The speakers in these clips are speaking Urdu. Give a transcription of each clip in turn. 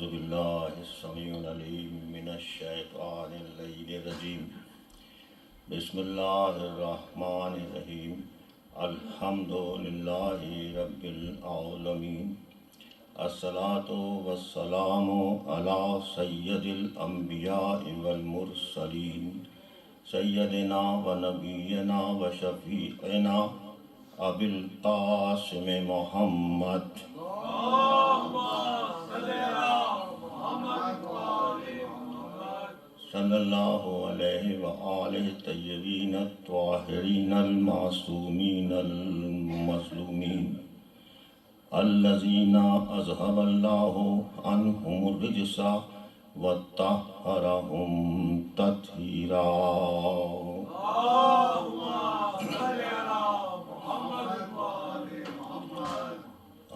أعوذ بالله السميع العليم من الشيطان اللعين الرجيم بسم الله الرحمن الرحيم الحمد لله رب العالمين الصلاة والسلام على سيد الأنبياء والمرسلين سيدنا ونبينا وشفيعنا أبي القاسم محمد صلی اللہ علیہ وآلہ الطیبین الطاہرین المعصومین المظلومین الذین اذہب اللہ عنہم الرجس وطہرہم تطہیرا.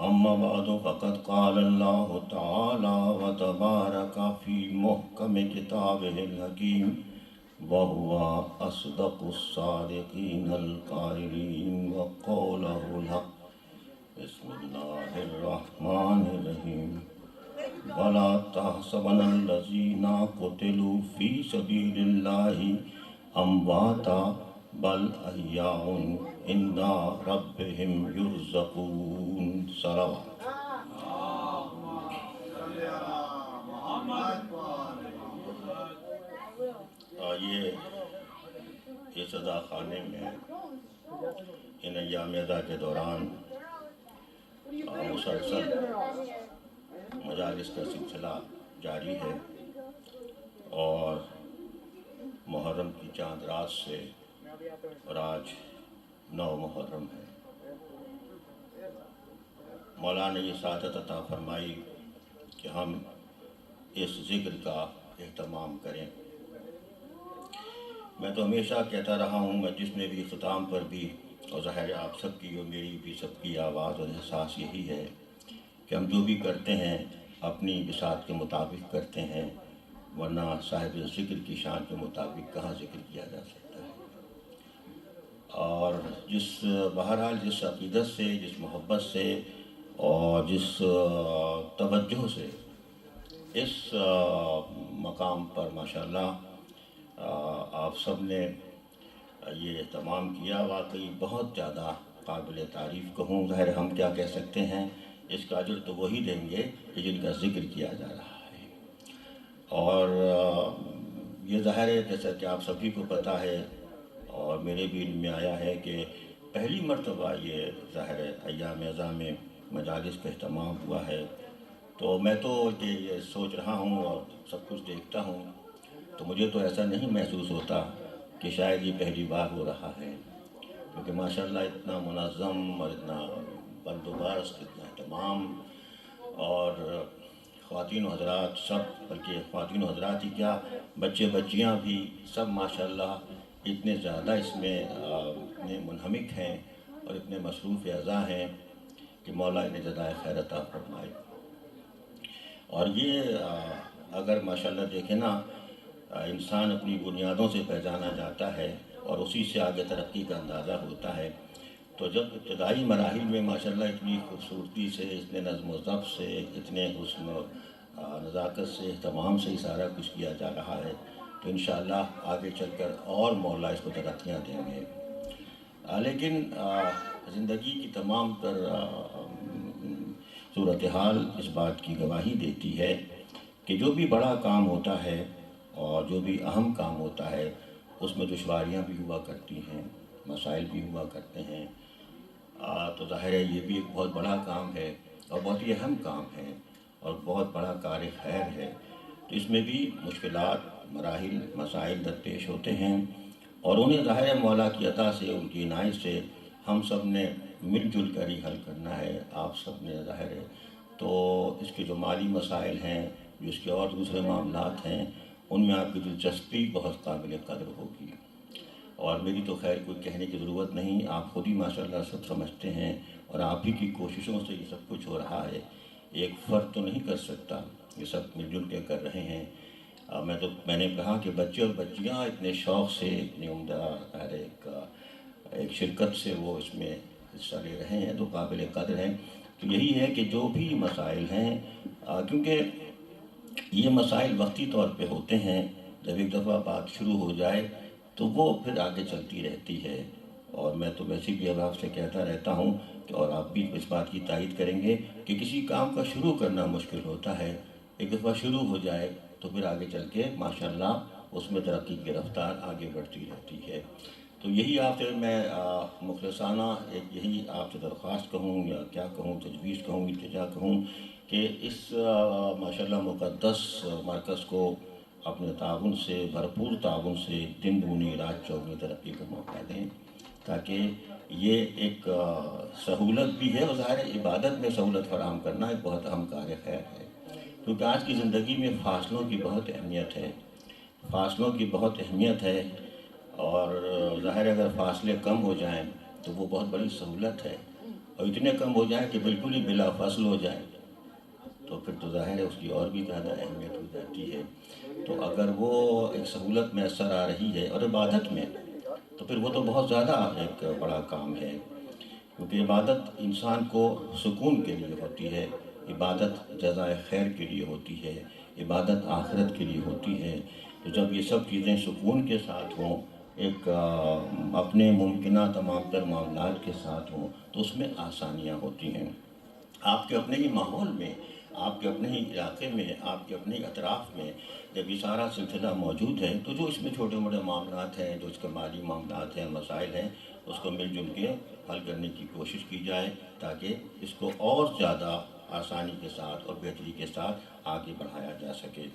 اما بعد فقد قال اللہ تعالی وتبارک فی محکم کتابہ الحکیم وہو اصدق الصادقین القائلین وقولہ الحق. بسم اللہ الرحمن الرحیم ولا تحسبن الذین قتلوا فی سبیل اللہ امواتا بل احیاء عند ربهم یرزقون. صلوات. یہ صدا خانے میں ان ایام ادا کے دوران مسلسل مجالس کا سلسلہ جاری ہے اور محرم کی چاند رات سے اور آج 9 محرم ہے. مولا نے یہ سعادت عطا فرمائی کہ ہم اس ذکر کا اہتمام کریں. میں تو ہمیشہ کہتا رہا ہوں، میں جس میں بھی اختتام پر بھی، اور ظاہر آپ سب کی اور میری بھی سب کی آواز اور احساس یہی ہے کہ ہم جو بھی کرتے ہیں اپنی بساط کے مطابق کرتے ہیں، ورنہ صاحب ذکر کی شان کے مطابق کہاں ذکر کیا جا سکتا ہے. اور بہرحال جس عقیدت سے، جس محبت سے اور جس توجہ سے اس مقام پر ماشاءاللہ آپ سب نے یہ اہتمام کیا، واقعی بہت زیادہ قابل تعریف کہوں. ظاہر ہم کیا کہہ سکتے ہیں، اس کا اجر تو وہی دیں گے کہ جن کا ذکر کیا جا رہا ہے. اور یہ ظاہر ہے جیسا کہ آپ سبھی کو پتہ ہے اور میرے بھی علم میں آیا ہے کہ پہلی مرتبہ یہ ظاہر ایام اذا میں مجالس کا اہتمام ہوا ہے. تو میں تو یہ سوچ رہا ہوں اور سب کچھ دیکھتا ہوں تو مجھے تو ایسا نہیں محسوس ہوتا کہ شاید یہ پہلی بار ہو رہا ہے، کیونکہ ماشاءاللہ اتنا منظم اور اتنا بندوبست، اتنا اہتمام، اور خواتین و حضرات سب، بلکہ خواتین و حضرات ہی کیا، بچے بچیاں بھی سب ماشاءاللہ اتنے زیادہ اس میں اتنے منہمک ہیں اور اتنے مصروف اعضاء ہیں کہ مولا انہیں جزائے خیر عطا فرمائے. اور یہ اگر ماشاءاللہ دیکھیں نا، انسان اپنی بنیادوں سے پہچانا جاتا ہے اور اسی سے آگے ترقی کا اندازہ ہوتا ہے. تو جب ابتدائی مراحل میں ماشاءاللہ اتنی خوبصورتی سے، اتنے نظم و ضبط سے، اتنے حسن و نزاکت سے، اہتمام سے یہ سارا کچھ کیا جا رہا ہے تو انشاءاللہ آگے چل کر اور مولا اس کو ترقیاں دیں گے. لیکن زندگی کی تمام تر صورتحال اس بات کی گواہی دیتی ہے کہ جو بھی بڑا کام ہوتا ہے اور جو بھی اہم کام ہوتا ہے اس میں دشواریاں بھی ہوا کرتی ہیں، مسائل بھی ہوا کرتے ہیں. تو ظاہر ہے یہ بھی ایک بہت بڑا کام ہے اور بہت ہی اہم کام ہے اور بہت بڑا کار خیر ہے. تو اس میں بھی مشکلات، مراحل، مسائل درپیش ہوتے ہیں اور انہیں ظاہر ہے مولا کی عطا سے، ان کی عنایت سے ہم سب نے مل جل کر ہی حل کرنا ہے. آپ سب نے ظاہر ہے تو اس کے جو مالی مسائل ہیں، جو اس کے اور دوسرے معاملات ہیں، ان میں آپ کی دلچسپی بہت قابل قدر ہوگی. اور میری تو خیر کوئی کہنے کی ضرورت نہیں، آپ خود ہی ماشاءاللہ سب سمجھتے ہیں اور آپ ہی کی کوششوں سے یہ سب کچھ ہو رہا ہے. ایک فرد تو نہیں کر سکتا، یہ سب مل جل کے کر رہے ہیں. میں نے کہا کہ بچے اور بچیاں اتنے شوق سے، اتنی عمدہ ایک شرکت سے وہ اس میں حصہ لے رہے ہیں تو قابل قدر ہیں. تو یہی ہے کہ جو بھی مسائل ہیں، کیونکہ یہ مسائل وقتی طور پہ ہوتے ہیں، جب ایک دفعہ بات شروع ہو جائے تو وہ پھر آگے چلتی رہتی ہے۔ اور میں تو ویسے بھی اب آپ سے کہتا رہتا ہوں کہ اور آپ بھی اس بات کی تائید کریں گے کہ کسی کام کا شروع کرنا مشکل ہوتا ہے، ایک دفعہ شروع ہو جائے تو پھر آگے چل کے ماشاءاللہ اس میں ترقی کی رفتار آگے بڑھتی رہتی ہے۔ تو یہی آپ سے میں مخلصانہ یہی آپ سے درخواست کہوں یا کیا کہوں، تجویز کہوں، التجا کہوں کہ اس ماشاءاللہ مقدس مرکز کو اپنے تعاون سے، بھرپور تعاون سے دن دگنی رات چوگنی ترقی کا موقع دیں، تاکہ یہ ایک سہولت بھی ہے، اور ظاہر عبادت میں سہولت فراہم کرنا ایک بہت اہم کار خیر ہے، کیونکہ آج کی زندگی میں فاصلوں کی بہت اہمیت ہے، فاصلوں کی بہت اہمیت ہے، اور ظاہر اگر فاصلے کم ہو جائیں تو وہ بہت بڑی سہولت ہے، اور اتنے کم ہو جائیں کہ بالکل ہی بلا فاصل ہو جائیں تو پھر تو ظاہر ہے اس کی اور بھی زیادہ اہمیت ہو جاتی ہے۔ تو اگر وہ ایک سہولت میسر آ رہی ہے اور عبادت میں، تو پھر وہ تو بہت زیادہ ایک بڑا کام ہے، کیونکہ عبادت انسان کو سکون کے لیے ہوتی ہے، عبادت جزائے خیر کے لیے ہوتی ہے، عبادت آخرت کے لیے ہوتی ہے۔ تو جب یہ سب چیزیں سکون کے ساتھ ہوں، ایک اپنے ممکنہ تمام تر معاملات کے ساتھ ہوں، تو اس میں آسانیاں ہوتی ہیں۔ آپ کے اپنے ہی ماحول میں، آپ کے اپنے ہی علاقے میں، آپ کے اپنے ہی اطراف میں جب یہ سارا سلسلہ موجود ہے تو جو اس میں چھوٹے موٹے معاملات ہیں، جو اس کے مالی معاملات ہیں، مسائل ہیں، اس کو مل جل کے حل کرنے کی کوشش کی جائے، تاکہ اس کو اور زیادہ آسانی کے ساتھ اور بہتری کے ساتھ آگے بڑھایا جا سکے۔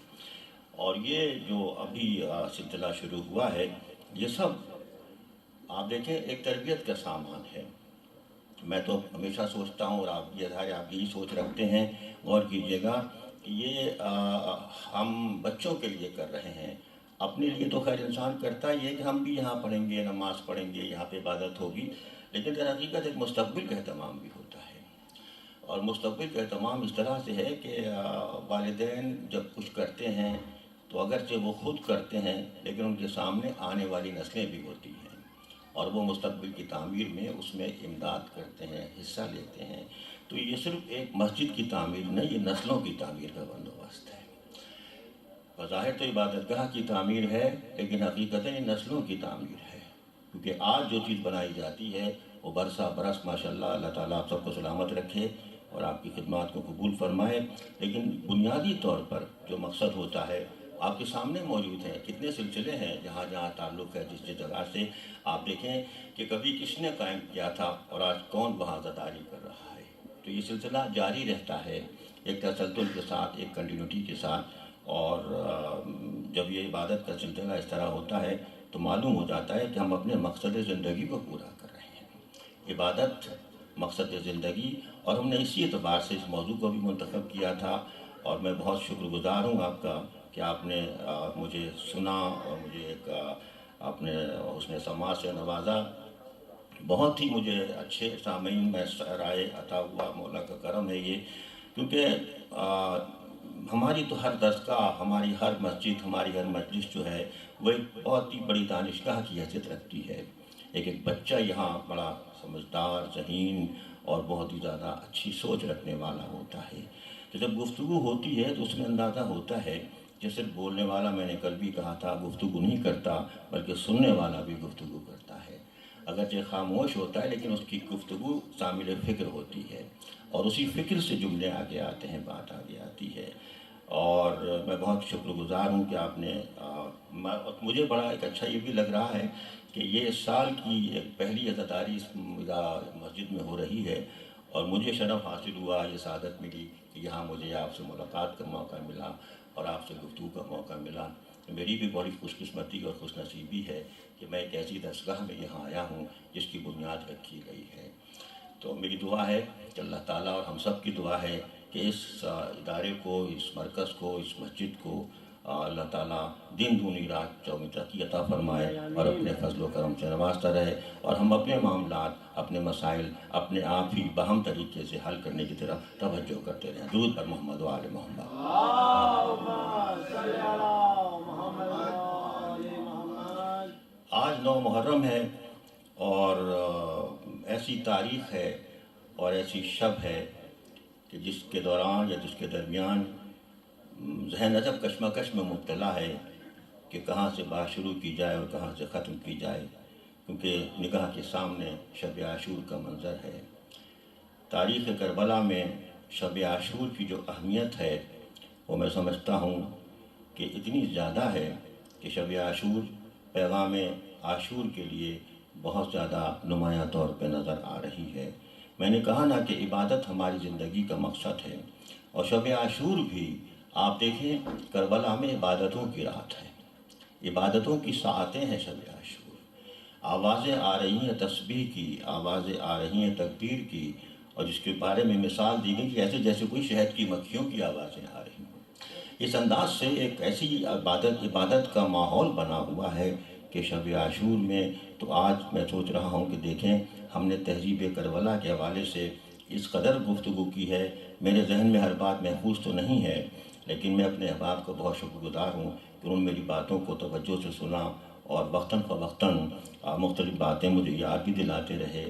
اور یہ جو ابھی سلسلہ شروع ہوا ہے، یہ سب آپ دیکھیں ایک تربیت کا سامان ہے۔ میں تو ہمیشہ سوچتا ہوں، اور آپ یہ ظاہر آپ یہی سوچ رکھتے ہیں، غور کیجئے گا کہ یہ ہم بچوں کے لیے کر رہے ہیں، اپنے لیے تو خیر انسان کرتا ہی ہے کہ ہم بھی یہاں پڑھیں گے، نماز پڑھیں گے، یہاں پہ عبادت ہوگی، لیکن در حقیقت ایک مستقبل کا اہتمام بھی ہوتا ہے، اور مستقبل کا اہتمام اس طرح سے ہے کہ والدین جب کچھ کرتے ہیں تو اگرچہ وہ خود کرتے ہیں، لیکن ان کے سامنے آنے والی نسلیں بھی ہوتی ہیں، اور وہ مستقبل کی تعمیر میں اس میں امداد کرتے ہیں، حصہ لیتے ہیں۔ تو یہ صرف ایک مسجد کی تعمیر نہیں، یہ نسلوں کی تعمیر کا بندوبست ہے۔ بظاہر تو عبادت گاہ کی تعمیر ہے، لیکن حقیقتاً یہ نسلوں کی تعمیر ہے، کیونکہ آج جو چیز بنائی جاتی ہے وہ برسہ برس ماشاءاللہ اللہ تعالیٰ آپ سب کو سلامت رکھے اور آپ کی خدمات کو قبول فرمائے، لیکن بنیادی طور پر جو مقصد ہوتا ہے آپ کے سامنے موجود ہیں۔ کتنے سلسلے ہیں جہاں جہاں تعلق ہے جس جگہ سے، آپ دیکھیں کہ کبھی کس نے قائم کیا تھا اور آج کون وہاں عزاداری کر رہا ہے۔ تو یہ سلسلہ جاری رہتا ہے ایک تسلسل کے ساتھ، ایک کنٹینیوٹی کے ساتھ، اور جب یہ عبادت کا سلسلہ اس طرح ہوتا ہے تو معلوم ہو جاتا ہے کہ ہم اپنے مقصد زندگی کو پورا کر رہے ہیں۔ عبادت مقصد زندگی، اور ہم نے اسی اعتبار سے اس موضوع کو بھی منتخب کیا تھا، اور میں بہت شکر گزار ہوں آپ کا کہ آپ نے مجھے سنا اور مجھے ایک اپنے حسن سماع سے نوازا۔ بہت ہی مجھے اچھے سامعین میں رائے عطا ہوا، مولا کا کرم ہے یہ، کیونکہ ہماری تو ہر درسگاہ، ہماری ہر مسجد، ہماری ہر مجلس جو ہے وہ ایک بہت ہی بڑی دانشگاہ کی حیثیت رکھتی ہے۔ ایک بچہ یہاں بڑا سمجھدار، ذہین اور بہت ہی زیادہ اچھی سوچ رکھنے والا ہوتا ہے۔ تو جب گفتگو ہوتی ہے تو اس میں اندازہ ہوتا ہے کہ صرف بولنے والا، میں نے کل بھی کہا تھا، گفتگو نہیں کرتا بلکہ سننے والا بھی گفتگو کرتا ہے۔ اگرچہ خاموش ہوتا ہے لیکن اس کی گفتگو شامل فکر ہوتی ہے، اور اسی فکر سے جملے آگے آتے ہیں، بات آگے آتی ہے۔ اور میں بہت شکر گزار ہوں کہ آپ نے مجھے بڑا ایک اچھا یہ بھی لگ رہا ہے کہ یہ سال کی ایک پہلی عزاداری اس مسجد میں ہو رہی ہے، اور مجھے شرف حاصل ہوا، یہ سعادت ملی کہ یہاں مجھے آپ سے ملاقات کا موقع ملا اور آپ سے گفتگو کا موقع ملا۔ میری بھی بڑی خوش قسمتی اور خوش نصیبی ہے کہ میں ایک ایسی درسگاہ میں یہاں آیا ہوں جس کی بنیاد رکھی گئی ہے۔ تو میری دعا ہے کہ اللہ تعالیٰ، اور ہم سب کی دعا ہے کہ اس ادارے کو، اس مرکز کو، اس مسجد کو اللہ تعالیٰ دن دگنی رات چوگنی ترقی عطا فرمائے اور اپنے فضل و کرم سے نوازتا رہے، اور ہم اپنے معاملات، اپنے مسائل اپنے آپ ہی باہم طریقے سے حل کرنے کی طرف توجہ کرتے رہیں۔ درود پر محمد و آل محمد۔ آج 9 محرم ہے، اور ایسی تاریخ ہے اور ایسی شب ہے کہ جس کے دوران یا جس کے درمیان ذہن ادب کشمکش میں مبتلا ہے کہ کہاں سے بات شروع کی جائے اور کہاں سے ختم کی جائے، کیونکہ نگاہ کے سامنے شب عاشور کا منظر ہے۔ تاریخ کربلا میں شب عاشور کی جو اہمیت ہے وہ میں سمجھتا ہوں کہ اتنی زیادہ ہے کہ شب عاشور پیغام عاشور کے لیے بہت زیادہ نمایاں طور پہ نظر آ رہی ہے۔ میں نے کہا نا کہ عبادت ہماری زندگی کا مقصد ہے، اور شب عاشور بھی آپ دیکھیں کربلا میں عبادتوں کی رات ہے، عبادتوں کی ساعتیں ہیں شب عاشور۔ آوازیں آ رہی ہیں تسبیح کی، آوازیں آ رہی ہیں تکبیر کی، اور جس کے بارے میں مثال دی گئی کہ ایسے جیسے کوئی شہد کی مکھیوں کی آوازیں آ رہی ہیں۔ اس انداز سے ایک ایسی عبادت کا ماحول بنا ہوا ہے کہ شب عاشور میں تو آج میں سوچ رہا ہوں کہ دیکھیں ہم نے تہذیب کربلا کے حوالے سے اس قدر گفتگو کی ہے، میرے ذہن میں ہر بات محفوظ تو نہیں ہے، لیکن میں اپنے احباب کا بہت شکر گزار ہوں کہ انہوں نے میری باتوں کو توجہ سے سنا اور وقتاً فوقتاً مختلف باتیں مجھے یاد بھی دلاتے رہے۔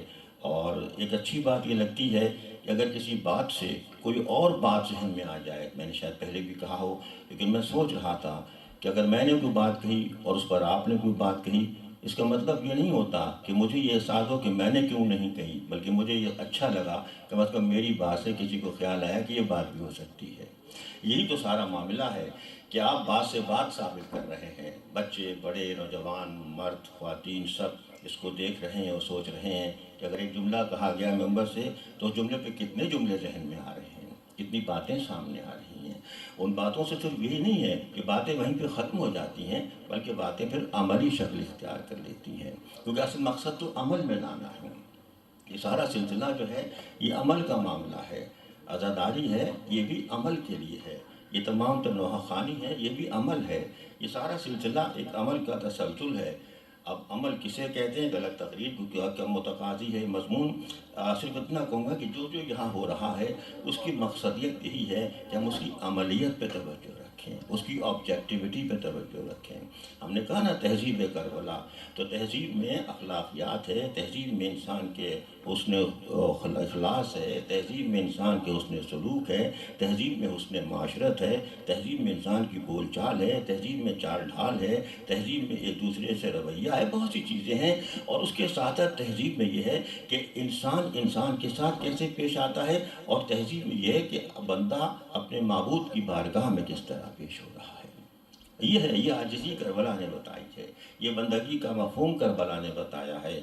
اور ایک اچھی بات یہ لگتی ہے کہ اگر کسی بات سے کوئی اور بات ذہن میں آ جائے، میں نے شاید پہلے بھی کہا ہو، لیکن میں سوچ رہا تھا کہ اگر میں نے کوئی بات کہی اور اس پر آپ نے کوئی بات کہی، اس کا مطلب یہ نہیں ہوتا کہ مجھے یہ احساس ہو کہ میں نے کیوں نہیں کہی، بلکہ مجھے یہ اچھا لگا کہ مطلب میری بات سے کسی کو خیال آیا کہ یہ بات بھی ہو سکتی ہے۔ یہی تو سارا معاملہ ہے کہ آپ بات سے بات ثابت کر رہے ہیں، بچے بڑے نوجوان مرد خواتین سب اس کو دیکھ رہے ہیں اور سوچ رہے ہیں کہ اگر ایک جملہ کہا گیا ممبر سے تو اس جملے پہ کتنے جملے ذہن میں آ رہے ہیں، کتنی باتیں سامنے آ رہی ہیں۔ ان باتوں سے صرف یہی نہیں ہے کہ باتیں وہیں پہ ختم ہو جاتی ہیں، بلکہ باتیں پھر عملی شکل اختیار کر لیتی ہیں، کیونکہ اصل مقصد تو عمل میں لانا ہے۔ یہ سارا سلسلہ جو ہے یہ عمل کا معاملہ ہے، عزاداری ہے یہ بھی عمل کے لیے ہے، یہ تمام نوحہ خوانی ہے یہ بھی عمل ہے، یہ سارا سلسلہ ایک عمل کا تسلسل ہے۔ اب عمل کسے کہتے ہیں غلط تقریر کیا متقاضی ہے مضمون، صرف اتنا کہوں گا کہ جو یہاں ہو رہا ہے اس کی مقصدیت یہی ہے کہ ہم اس کی عملیت پہ توجہ رکھیں، اس کی آبجیکٹیوٹی پہ توجہ رکھیں۔ ہم نے کہا نا تہذیب کربلا، تو تہذیب میں اخلاقیات ہے، تہذیب میں انسان کے حسن اخلاص ہے، تہذیب میں انسان کے حسن سلوک ہے، تہذیب میں حسن معاشرت ہے، تہذیب میں انسان کی بول چال ہے، تہذیب میں چال ڈھال ہے، تہذیب میں ایک دوسرے سے رویہ ہے، بہت سی چیزیں ہیں۔ اور اس کے ساتھ تہذیب میں یہ ہے کہ انسان کے ساتھ کیسے پیش آتا ہے، اور تہذیب میں یہ ہے کہ بندہ اپنے معبود کی بارگاہ میں کس طرح پیش ہو رہا ہے۔ یہ ہے، یہ عاجزی کربلا نے بتائی ہے، یہ بندگی کا مفہوم کربلا نے بتایا ہے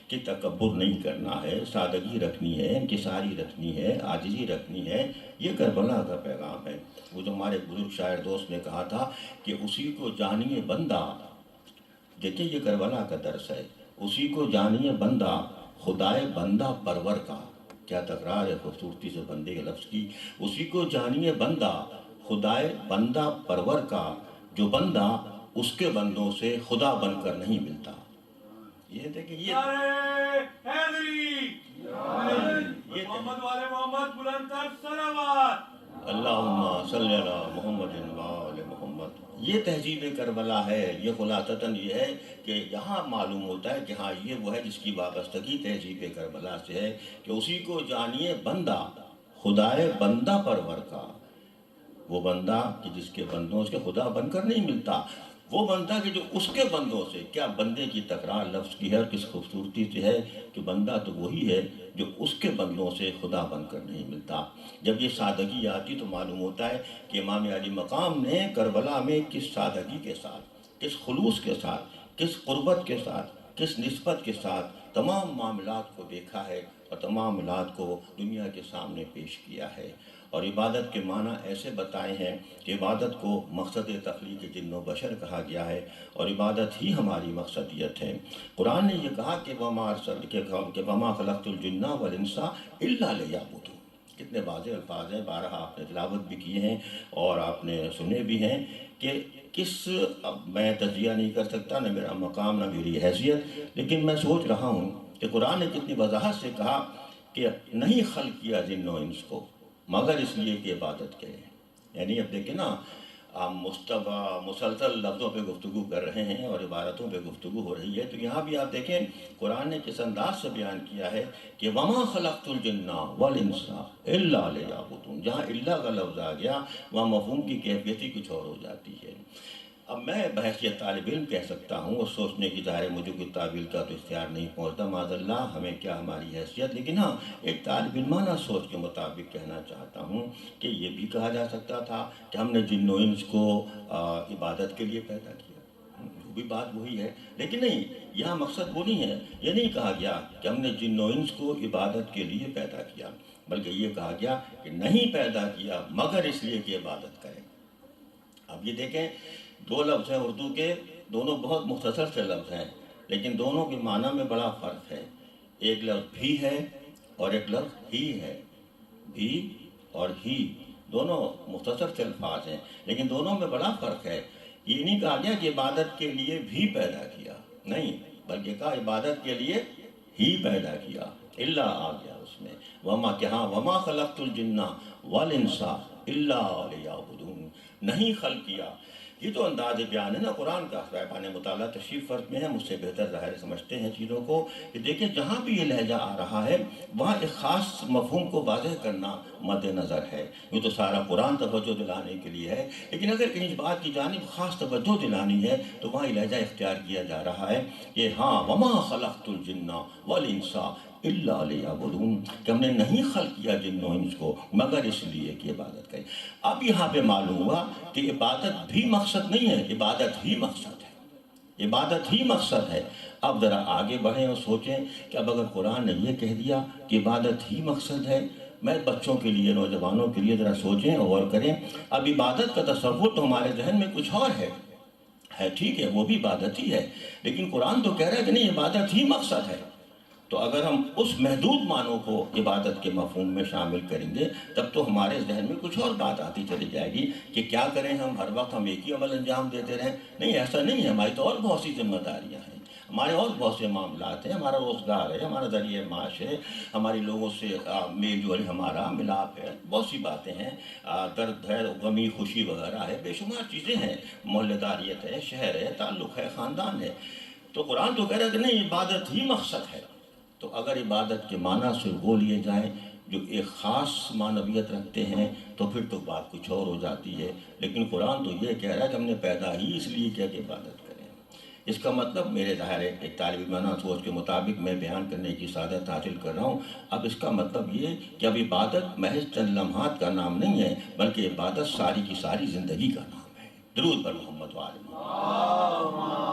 کہ تکبر نہیں کرنا ہے، سادگی رکھنی ہے، انکساری رکھنی ہے، عاجزی رکھنی ہے، یہ کربلا کا پیغام ہے۔ وہ جو ہمارے بزرگ شاعر دوست نے کہا تھا کہ اسی کو جانیے بندہ، دیکھیں یہ کربلا کا درس ہے، اسی کو جانیے بندہ خدائے بندہ پرور کا، کیا تکرار ہے خوبصورتی سے بندے کے لفظ کی، اسی کو جانیے بندہ خدائے بندہ پرور کا، جو بندہ اس کے بندوں سے خدا بن کر نہیں ملتا۔ یہ دیکھیں یہ محمد والے محمد بلند تر صلوات، اللہم صلی علی محمد وآل محمد۔ یہ تہذیب کربلا ہے، یہ خلاصتاً یہ ہے کہ یہاں معلوم ہوتا ہے کہ ہاں یہ وہ ہے جس کی وابستگی تہذیب کربلا سے ہے کہ اسی کو جانیے بندہ خدائے بندہ پرور کا، وہ بندہ کہ جس کے بندوں سے خدا بن کر نہیں ملتا، وہ بندہ کہ جو اس کے بندوں سے، کیا بندے کی تکرار لفظ کی ہے اور کس خوبصورتی سے ہے کہ بندہ تو وہی ہے جو اس کے بندوں سے خدا بن کر نہیں ملتا۔ جب یہ سادگی آتی تو معلوم ہوتا ہے کہ امام علی مقام نے کربلا میں کس سادگی کے ساتھ، کس خلوص کے ساتھ، کس قربت کے ساتھ، کس نسبت کے ساتھ تمام معاملات کو دیکھا ہے اور تمام معاملات کو دنیا کے سامنے پیش کیا ہے۔ اور عبادت کے معنی ایسے بتائے ہیں کہ عبادت کو مقصد تخلیق جن و بشر کہا گیا ہے، اور عبادت ہی ہماری مقصدیت ہے۔ قرآن نے یہ کہا کہ وَمَا خَلَقْتُ الْجِنَّ وَالْإِنسَ إِلَّا لِيَعْبُدُونِ، کتنے واضح الفاظ ہیں، بارہا آپ نے تلاوت بھی کیے ہیں اور آپ نے سنے بھی ہیں کہ اب میں تجزیہ نہیں کر سکتا، نہ میرا مقام نہ میری حیثیت، لیکن میں سوچ رہا ہوں کہ قرآن نے کتنی وضاحت سے کہا کہ نہیں خلق کیا جن و انس کو مگر اس لیے کہ عبادت کریں۔ یعنی اب دیکھیں نا، مسلسل لفظوں پہ گفتگو کر رہے ہیں اور عبارتوں پہ گفتگو ہو رہی ہے، تو یہاں بھی آپ دیکھیں قرآن نے کس انداز سے بیان کیا ہے کہ وَمَا خَلَقْتُ الْجِنَّ وَالْإِنسَ إِلَّا لِيَعْبُدُونَ۔ جہاں اللہ کا لفظ آ گیا وہاں مفہوم کی کیفیت ہی کچھ اور ہو جاتی ہے۔ اب میں بحیثیت طالب علم کہہ سکتا ہوں اور سوچنے کی ظاہر ہے مجھے کوئی تعویل کا تو اختیار نہیں پہنچتا، معاذ اللہ ہمیں کیا ہماری حیثیت، لیکن ہاں ایک طالب علمانہ سوچ کے مطابق کہنا چاہتا ہوں کہ یہ بھی کہا جا سکتا تھا کہ ہم نے جن و انس کو عبادت کے لیے پیدا کیا، وہ بھی بات وہی ہے، لیکن نہیں، یہاں مقصد وہ نہیں ہے، یہ نہیں کہا گیا کہ ہم نے جن و انس کو عبادت کے لیے پیدا کیا، بلکہ یہ کہا گیا کہ نہیں پیدا کیا مگر اس لیے کہ عبادت کریں۔ اب یہ دیکھیں، دو لفظ ہیں اردو کے، دونوں بہت مختصر سے لفظ ہیں، لیکن دونوں کے معنی میں بڑا فرق ہے۔ ایک لفظ بھی ہے اور ایک لفظ ہی ہے۔ بھی اور ہی دونوں مختصر سے الفاظ ہیں، لیکن دونوں میں بڑا فرق ہے۔ یہ نہیں کہا گیا کہ عبادت کے لیے بھی پیدا کیا، نہیں، بلکہ کہا عبادت کے لیے ہی پیدا کیا، اللہ آ گیا اس میں، وما خلقت الجن والانس الا لیعبدون، نہیں خلق کیا۔ یہ تو انداز بیان ہے نا قرآن کا، صاحبان مطالعہ تشریف فرق میں ہے، مجھ سے بہتر ظاہر سمجھتے ہیں چیزوں کو، کہ دیکھیں جہاں بھی یہ لہجہ آ رہا ہے وہاں ایک خاص مفہوم کو واضح کرنا مد نظر ہے۔ یہ تو سارا قرآن توجہ دلانے کے لیے ہے، لیکن اگر اس بات کی جانب خاص توجہ دلانی ہے تو وہاں یہ لہجہ اختیار کیا جا رہا ہے کہ ہاں وما خلقت الجن والانس الا لیعبدون، کہ ہم نے نہیں خلق کیا جن و انس کو مگر اس لیے کہ عبادت کریں۔ اب یہاں پہ معلوم ہوا کہ عبادت بھی مقصد نہیں ہے، عبادت ہی مقصد ہے، عبادت ہی مقصد ہے۔ اب ذرا آگے بڑھیں اور سوچیں کہ اب اگر قرآن نے یہ کہہ دیا کہ عبادت ہی مقصد ہے، میں بچوں کے لیے، نوجوانوں کے لیے ذرا سوچیں اور غور کریں۔ اب عبادت کا تصور تو ہمارے ذہن میں کچھ اور ہے، ٹھیک ہے، وہ بھی عبادت ہی ہے، لیکن قرآن تو کہہ رہا ہے کہ نہیں، عبادت ہی مقصد ہے۔ تو اگر ہم اس محدود معنوں کو عبادت کے مفہوم میں شامل کریں گے تب تو ہمارے ذہن میں کچھ اور بات آتی چلی جائے گی کہ کیا کریں ہم، ہر وقت ہم ایک ہی عمل انجام دیتے رہیں۔ نہیں، ایسا نہیں ہے، ہماری تو اور بہت سی ذمہ داریاں ہیں، ہمارے اور بہت سے معاملات ہیں، ہمارا روزگار ہے، ہمارا ذریعہ معاش ہے، ہماری لوگوں سے میل جول، ہمارا ملاپ ہے، بہت سی باتیں ہیں، درد ہے، غمی خوشی وغیرہ ہے، بے شمار چیزیں ہیں، محلہ داریت ہے، شہر ہے، تعلق ہے، خاندان ہے۔ تو قرآن تو کہہ رہا ہے کہ نہیں، عبادت ہی مقصد ہے۔ تو اگر عبادت کے معنی سے وہ لیے جائیں جو ایک خاص معنویت رکھتے ہیں تو پھر تو بات کچھ اور ہو جاتی ہے، لیکن قرآن تو یہ کہہ رہا ہے کہ ہم نے پیدا ہی اس لیے کیا کہ عبادت کریں۔ اس کا مطلب میرے ظاہر ہے ایک طالب علمانہ سوچ کے مطابق میں بیان کرنے کی سعادت حاصل کر رہا ہوں۔ اب اس کا مطلب یہ کہ اب عبادت محض چند لمحات کا نام نہیں ہے، بلکہ عبادت ساری کی ساری زندگی کا نام ہے۔ درود بر محمد و آل محمد۔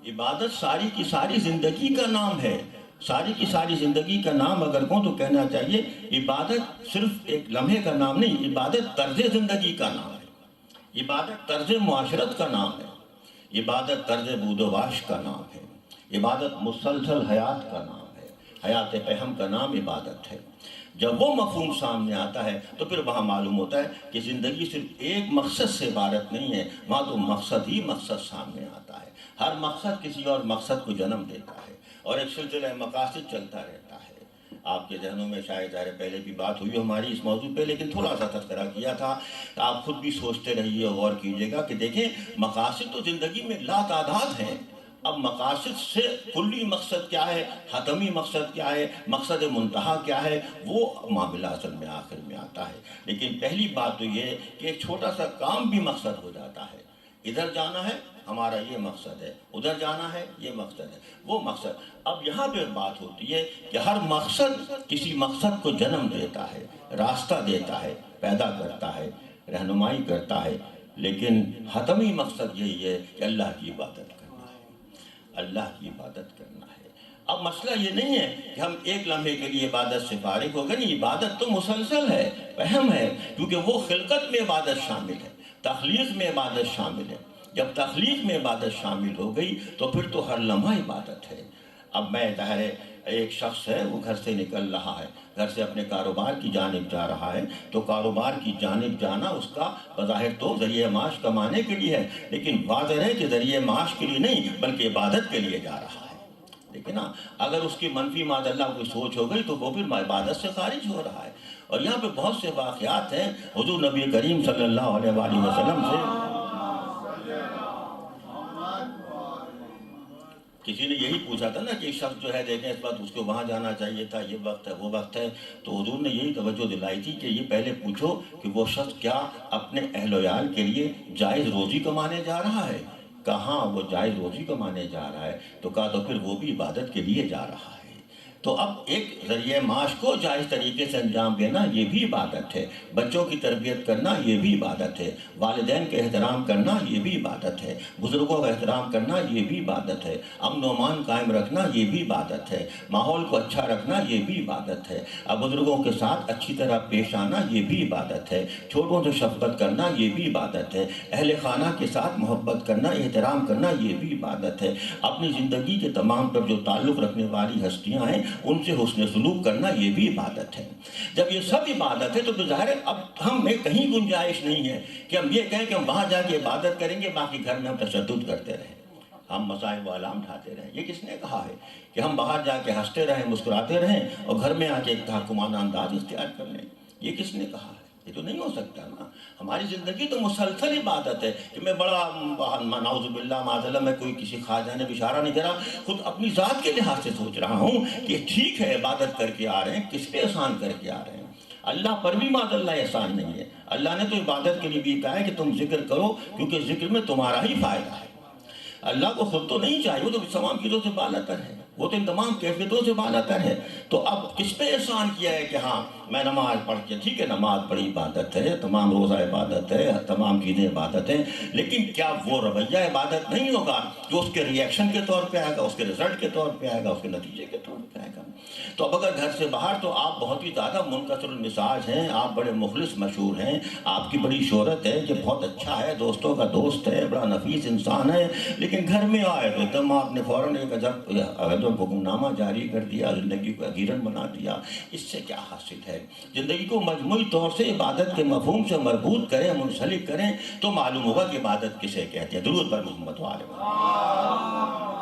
عبادت ساری کی ساری زندگی کا نام ہے، ساری کی ساری زندگی کا نام اگر کہوں تو کہنا چاہیے عبادت صرف ایک لمحے کا نام نہیں، عبادت طرز زندگی کا نام ہے، عبادت طرز معاشرت کا نام ہے، عبادت طرز بود و باش کا نام ہے، عبادت مسلسل حیات کا نام ہے، حیات پہم کا نام عبادت ہے۔ جب وہ مفہوم سامنے آتا ہے تو پھر وہاں معلوم ہوتا ہے کہ زندگی صرف ایک مقصد سے عبارت نہیں ہے، وہاں تو مقصد ہی مقصد سامنے آتا ہے، ہر مقصد کسی اور مقصد کو جنم دیتا ہے اور ایک سلسلہ مقاصد چلتا رہتا ہے۔ آپ کے ذہنوں میں شاید پہلے بھی بات ہوئی ہماری اس موضوع پہ، لیکن تھوڑا سا تذکرہ کیا تھا، آپ خود بھی سوچتے رہیے، غور کیجیے گا کہ دیکھیں مقاصد تو زندگی میں لا تعداد ہیں۔ اب مقاصد سے کلی مقصد کیا ہے، حتمی مقصد کیا ہے، مقصد منتہا کیا ہے، وہ معاملہ اصل میں آخر میں آتا ہے۔ لیکن پہلی بات تو یہ کہ ایک چھوٹا سا کام بھی مقصد ہو جاتا ہے، ادھر جانا ہے ہمارا یہ مقصد ہے، ادھر جانا ہے یہ مقصد ہے، وہ مقصد۔ اب یہاں پہ بات ہوتی ہے کہ ہر مقصد کسی مقصد کو جنم دیتا ہے، راستہ دیتا ہے، پیدا کرتا ہے، رہنمائی کرتا ہے، لیکن حتمی مقصد یہی ہے کہ اللہ کی عبادت کرنا ہے، اللہ کی عبادت کرنا ہے۔ اب مسئلہ یہ نہیں ہے کہ ہم ایک لمحے کے لیے عبادت سے فارغ ہو گئے، نہیں، عبادت تو مسلسل ہے، اہم ہے، کیونکہ وہ خلقت میں عبادت شامل ہے، تخلیق میں عبادت شامل ہے۔ جب تخلیق میں عبادت شامل ہو گئی تو پھر تو ہر لمحہ عبادت ہے۔ اب میں ظاہر ہے ایک شخص ہے، وہ گھر سے نکل رہا ہے، گھر سے اپنے کاروبار کی جانب جا رہا ہے، تو کاروبار کی جانب جانا اس کا بظاہر تو ذریعہ معاش کمانے کے لیے ہے، لیکن واضح ہے کہ ذریعہ معاش کے لیے نہیں بلکہ عبادت کے لیے جا رہا ہے۔ لیکن نا اگر اس کی منفی معاذ اللہ کوئی سوچ ہو گئی تو وہ پھر عبادت سے خارج ہو رہا ہے۔ اور یہاں پہ بہت سے واقعات ہیں حضور نبی کریم صلی اللہ علیہ وآلہ وسلم سے۔ کسی نے یہی پوچھا تھا نا کہ ایک شخص جو ہے دیکھیں اس وقت اس کو وہاں جانا چاہیے تھا، یہ وقت ہے وہ وقت ہے، تو حضور نے یہی توجہ دلائی تھی کہ یہ پہلے پوچھو کہ وہ شخص کیا اپنے اہل و عیال کے لیے جائز روزی کمانے جا رہا ہے؟ کہاں وہ جائز روزی کمانے جا رہا ہے؟ تو کہا تو پھر وہ بھی عبادت کے لیے جا رہا ہے۔ تو اب ایک ذریعہ معاش کو جائز طریقے سے انجام دینا یہ بھی عبادت ہے، بچوں کی تربیت کرنا یہ بھی عبادت ہے، والدین کے احترام کرنا یہ بھی عبادت ہے، بزرگوں کا احترام کرنا یہ بھی عبادت ہے، امن و امان قائم رکھنا یہ بھی عبادت ہے، ماحول کو اچھا رکھنا یہ بھی عبادت ہے، اب بزرگوں کے ساتھ اچھی طرح پیش آنا یہ بھی عبادت ہے، چھوٹوں سے شفقت کرنا یہ بھی عبادت ہے، اہل خانہ کے ساتھ محبت کرنا احترام کرنا یہ بھی عبادت ہے، اپنی زندگی کے تمام پر جو تعلق رکھنے والی ہستیاں ہیں ان سے حسن سلوک کرنا یہ بھی عبادت ہے۔ جب یہ سب عبادت ہے تو ظاہر ہے اب ہم میں کہیں گنجائش نہیں ہے کہ ہم یہ کہیں کہ ہم وہاں جا کے عبادت کریں گے باقی گھر میں ہم تشدد کرتے رہیں، ہم مصائب و آلام اٹھاتے رہیں۔ یہ کس نے کہا ہے کہ ہم باہر جا کے ہنستے رہیں، مسکراتے رہیں اور گھر میں آ کے ایک تحکمانہ انداز اختیار کر لیں؟ یہ کس نے کہا ہے؟ یہ تو نہیں ہو سکتا نا۔ ہماری زندگی تو مسلسل عبادت ہے کہ میں بڑا نعوذ باللہ معاذ اللہ میں کوئی کسی خواجہ نے اشارہ نہیں کرا، خود اپنی ذات کے لحاظ سے سوچ رہا ہوں کہ ٹھیک ہے عبادت کر کے آ رہے ہیں، کس پہ احسان کر کے آ رہے ہیں؟ اللہ پر بھی معاذ اللہ احسان نہیں ہے۔ اللہ نے تو عبادت کے لیے بھی کہا ہے کہ تم ذکر کرو کیونکہ ذکر میں تمہارا ہی فائدہ ہے۔ اللہ کو خود تو نہیں چاہیے، وہ تو تمام چیزوں سے بالا تر ہے، وہ تو ان تمام کیفیتوں سے بالا تر ہے۔ تو اب کس پہ احسان کیا ہے کہ ہاں میں نماز پڑھ کے، ٹھیک ہے نماز پڑھی عبادت ہے، تمام روزہ عبادت ہے، تمام چیزیں عبادت ہیں، لیکن کیا وہ رویہ عبادت نہیں ہوگا جو اس کے ریئیکشن کے طور پہ آئے گا، اس کے رزلٹ کے طور پہ آئے گا، اس کے نتیجے کے طور پہ آئے گا؟ تو اب اگر گھر سے باہر تو آپ بہت ہی زیادہ منکسر المزاج ہیں، آپ بڑے مخلص مشہور ہیں، آپ کی بڑی شہرت ہے کہ بہت اچھا ہے، دوستوں کا دوست ہے، بڑا نفیس انسان ہے، لیکن گھر میں آئے تو ایک دم آپ نے فوراً ایک عجب حکم نامہ جاری کر دیا، زندگی کو اگیرن بنا دیا۔ اس سے کیا حاصل ہے؟ زندگی کو مجموعی طور سے عبادت کے مفہوم سے مربوط کریں، منسلک کریں تو معلوم ہوگا کہ عبادت کسے کہتے ہیں۔ درود پر محمد وآلہ محمد۔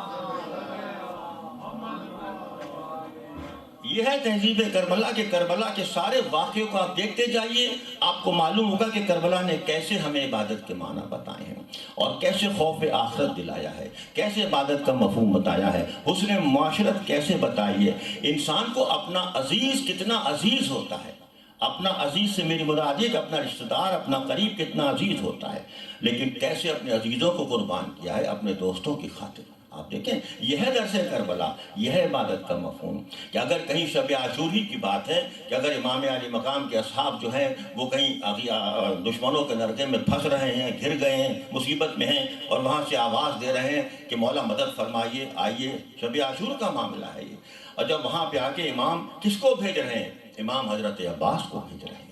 یہ ہے تہذیب کربلا کہ کربلا کے سارے واقعوں کو آپ دیکھتے جائیے، آپ کو معلوم ہوگا کہ کربلا نے کیسے ہمیں عبادت کے معنی بتائے ہیں اور کیسے خوف آخرت دلایا ہے، کیسے عبادت کا مفہوم بتایا ہے، حسن معاشرت کیسے بتائی ہے، انسان کو اپنا عزیز کتنا عزیز ہوتا ہے۔ اپنا عزیز سے میری مراد یہ کہ اپنا رشتہ دار، اپنا قریب کتنا عزیز ہوتا ہے، لیکن کیسے اپنے عزیزوں کو قربان کیا ہے اپنے دوستوں کی خاطر۔ آپ دیکھیں یہ ہے درس کربلا، یہ ہے عبادت کا مفہوم کہ اگر کہیں شب عاشور ہی کی بات ہے کہ اگر امام علی مقام کے اصحاب جو ہیں وہ کہیں دشمنوں کے نردے میں پھنس رہے ہیں، گھر گئے ہیں، مصیبت میں ہیں اور وہاں سے آواز دے رہے ہیں کہ مولا مدد فرمائیے، آئیے، شب عاشور کا معاملہ ہے یہ، اور جب وہاں پہ آ کے امام کس کو بھیج رہے ہیں؟ امام حضرت عباس کو بھیج رہے ہیں۔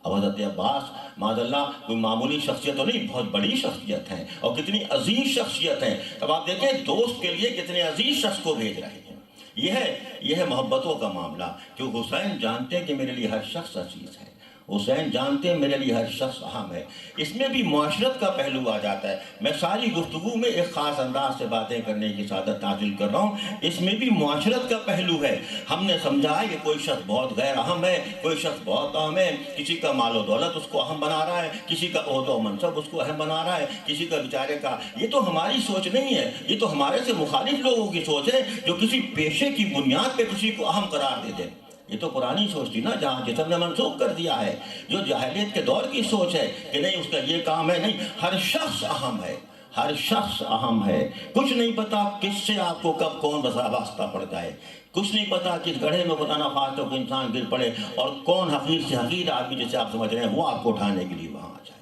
اب حضرت عباس معاذ اللہ کوئی معمولی شخصیت تو نہیں، بہت بڑی شخصیت ہیں اور کتنی عزیز شخصیت ہیں۔ اب آپ دیکھیں دوست کے لیے کتنے عزیز شخص کو بھیج رہے ہیں۔ یہ ہے محبتوں کا معاملہ کہ حسین جانتے ہیں کہ میرے لیے ہر شخص عزیز ہے، حسین جانتے ہیں میرے لیے ہر شخص اہم ہے۔ اس میں بھی معاشرت کا پہلو آ جاتا ہے۔ میں ساری گفتگو میں ایک خاص انداز سے باتیں کرنے کی سعادت حاصل کر رہا ہوں، اس میں بھی معاشرت کا پہلو ہے۔ ہم نے سمجھا ہے کہ کوئی شخص بہت غیر اہم ہے، کوئی شخص بہت اہم ہے، کسی کا مال و دولت اس کو اہم بنا رہا ہے، کسی کا عہدہ و منصب اس کو اہم بنا رہا ہے، کسی کا بیچارے کا۔ یہ تو ہماری سوچ نہیں ہے، یہ تو ہمارے سے مخالف لوگوں کی سوچ ہے جو کسی پیشے کی بنیاد پہ کسی کو اہم قرار دے دیں۔ یہ تو پرانی سوچ تھی نا جہاں جسم نے منسوخ کر دیا ہے، جو جاہلیت کے دور کی سوچ ہے کہ نہیں اس کا یہ کام ہے، نہیں، ہر شخص اہم ہے، ہر شخص اہم ہے۔ کچھ نہیں پتا کس سے آپ کو کب کون واسطہ پڑ جائے، کچھ نہیں پتا کس گڑھے میں خدا نہ خواستہ کوئی انسان گر پڑے اور کون حقیر سے حقیر آدمی جسے آپ سمجھ رہے ہیں وہ آپ کو اٹھانے کے لیے وہاں آ جائے۔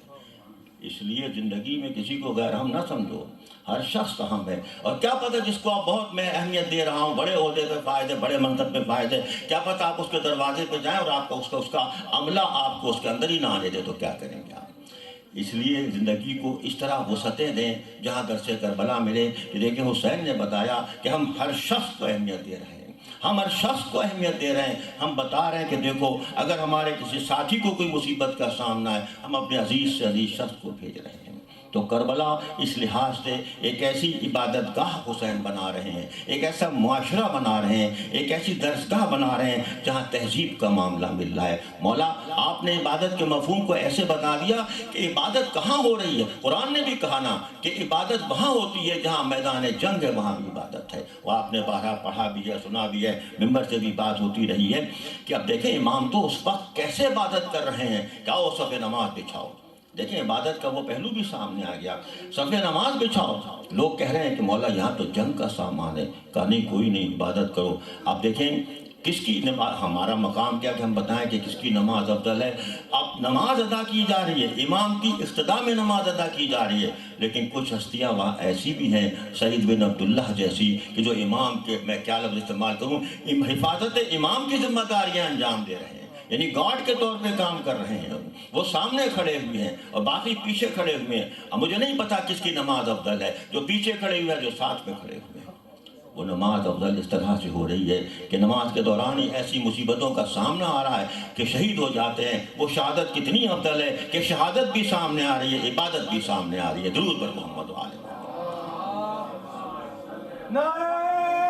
اس لیے زندگی میں کسی کو غیر اہم نہ سمجھو، ہر شخص اہم ہے۔ اور کیا پتہ جس کو آپ بہت میں اہمیت دے رہا ہوں، بڑے عہدے پہ فائز ہے، بڑے منصب پہ فائز ہے، کیا پتہ آپ اس کے دروازے پہ جائیں اور آپ کا اس کا عملہ آپ کو اس کے اندر ہی نہ آنے دے تو کیا کریں گے آپ؟ اس لیے زندگی کو اس طرح وسعتیں دیں جہاں درس کربلا ملے کہ دیکھیں حسین نے بتایا کہ ہم ہر شخص کو اہمیت دے رہے ہیں، ہم ہر شخص کو اہمیت دے رہے ہیں۔ ہم بتا رہے ہیں کہ دیکھو اگر ہمارے کسی ساتھی کو کوئی مصیبت کا سامنا ہے، ہم اپنے عزیز سے عزیز شخص کو بھیج رہے ہیں۔ تو کربلا اس لحاظ سے ایک ایسی عبادت گاہ حسین بنا رہے ہیں، ایک ایسا معاشرہ بنا رہے ہیں، ایک ایسی درسگاہ بنا رہے ہیں جہاں تہذیب کا معاملہ مل رہا ہے۔ مولا آپ نے عبادت کے مفہوم کو ایسے بتا دیا کہ عبادت کہاں ہو رہی ہے۔ قرآن نے بھی کہا نا کہ عبادت وہاں ہوتی ہے جہاں میدان جنگ ہے، وہاں بھی عبادت ہے۔ وہ آپ نے بارہ پڑھا بھی ہے، سنا بھی ہے، ممبر سے بھی بات ہوتی رہی ہے کہ اب دیکھیں امام تو اس وقت کیسے عبادت کر رہے ہیں، کیا وہ صف نماز بچھاؤ۔ دیکھیں عبادت کا وہ پہلو بھی سامنے آ گیا، صف نماز بچھاؤ۔ لوگ کہہ رہے ہیں کہ مولا یہاں تو جنگ کا سامان ہے، کہا نہیں کوئی نہیں، عبادت کرو۔ اب دیکھیں کس کی نماز، ہمارا مقام کیا کہ ہم بتائیں کہ کس کی نماز افضل ہے۔ اب نماز ادا کی جا رہی ہے، امام کی اقتداء میں نماز ادا کی جا رہی ہے، لیکن کچھ ہستیاں وہاں ایسی بھی ہیں، سعید بن عبداللہ جیسی، کہ جو امام کے، میں کیا لفظ استعمال کروں، حفاظت امام کی ذمہ داریاں انجام دے رہے ہیں، یعنی گارڈ کے طور پہ کام کر رہے ہیں۔ وہ سامنے کھڑے ہوئے ہیں اور باقی پیچھے کھڑے ہوئے ہیں۔ اب مجھے نہیں پتا کس کی نماز افضل ہے، جو پیچھے کھڑے ہوئے ہیں، جو ساتھ میں کھڑے ہوئے ہیں۔ وہ نماز افضل اس طرح سے ہو رہی ہے کہ نماز کے دوران ہی ایسی مصیبتوں کا سامنا آ رہا ہے کہ شہید ہو جاتے ہیں۔ وہ شہادت کتنی افضل ہے کہ شہادت بھی سامنے آ رہی ہے، عبادت بھی سامنے آ رہی ہے۔ درود پر محمد و آل نعرہ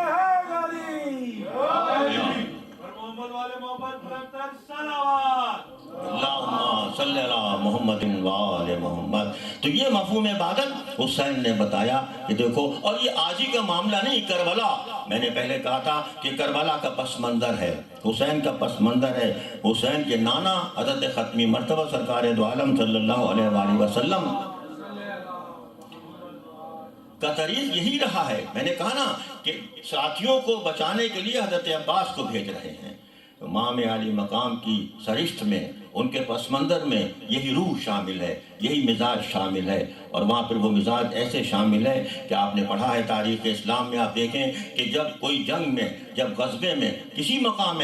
حیدری اور محمد والے محمد بلند تر صلوات۔ اللہم صلی اللہ محمد و آل محمد۔ تو یہ مفہوم عبادت حسین نے بتایا کہ دیکھو، اور یہ آج ہی کا معاملہ نہیں، کربلا، میں نے پہلے کہا تھا کہ کربلا کا پس منظر ہے، حسین کا پس منظر ہے۔ حسین کے نانا حضرت ختمی مرتبہ سرکار دو عالم صلی اللہ علیہ وآلہ وسلم کا طریق یہی رہا ہے۔ میں نے کہا نا کہ ساتھیوں کو بچانے کے لیے حضرت عباس کو بھیج رہے ہیں۔ امام علی مقام کی سرشت میں، ان کے پس منظر میں یہی روح شامل ہے، یہی مزاج شامل ہے، اور وہاں پر وہ مزاج ایسے شامل ہے کہ آپ نے پڑھا ہے تاریخ اسلام میں، آپ دیکھیں کہ جب کوئی جنگ میں، جب غزبے میں، کسی مقام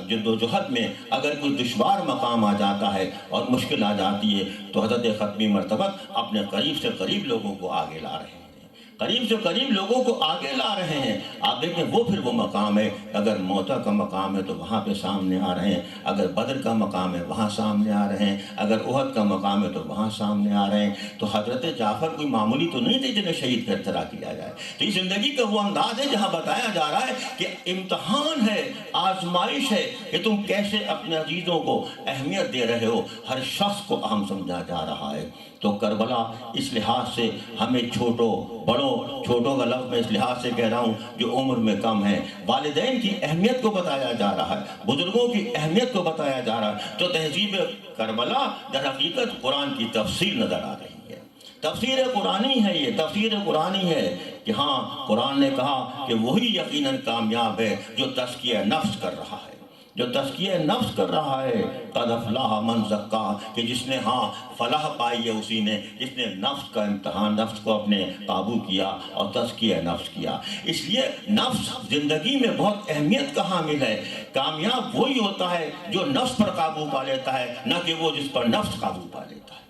جد و جہد میں اگر کوئی دشوار مقام آ جاتا ہے اور مشکل آ جاتی ہے تو حضرت ختمی مرتبہ اپنے قریب سے قریب لوگوں کو آگے لا رہے ہیں، قریب سے قریب لوگوں کو آگے لا رہے ہیں۔ آپ دیکھیں وہ پھر وہ مقام ہے، اگر موتا کا مقام ہے تو وہاں پہ سامنے آ رہے ہیں، اگر بدر کا مقام ہے وہاں سامنے آ رہے ہیں، اگر احد کا مقام ہے تو وہاں سامنے آ رہے ہیں۔ تو حضرت جعفر کوئی معمولی تو نہیں تھے جنہیں شہید کر طرح کیا جائے۔ تو یہ زندگی کا وہ انداز ہے جہاں بتایا جا رہا ہے کہ امتحان ہے، آزمائش ہے کہ تم کیسے اپنے عزیزوں کو اہمیت دے رہے ہو، ہر شخص کو اہم سمجھا جا رہا ہے۔ تو کربلا اس لحاظ سے ہمیں چھوٹوں بڑوں، چھوٹوں کا لفظ میں اس لحاظ سے کہہ رہا ہوں جو عمر میں کم ہیں، والدین کی اہمیت کو بتایا جا رہا ہے، بزرگوں کی اہمیت کو بتایا جا رہا ہے۔ تو تہذیب کربلا در حقیقت قرآن کی تفسیر نظر آ رہی ہے، تفسیر قرآنی ہے، یہ تفسیر قرآنی ہے کہ ہاں قرآن نے کہا کہ وہی یقیناً کامیاب ہے جو تزکیہ نفس کر رہا ہے، جو تزکیہ نفس کر رہا ہے۔ قد افلح من زکا، کہ جس نے ہاں فلاح پائی ہے اسی نے جس نے نفس کا امتحان، نفس کو اپنے قابو کیا اور تزکیہ نفس کیا۔ اس لیے نفس زندگی میں بہت اہمیت کا حامل ہے۔ کامیاب وہی ہوتا ہے جو نفس پر قابو پا لیتا ہے، نہ کہ وہ جس پر نفس قابو پا لیتا ہے۔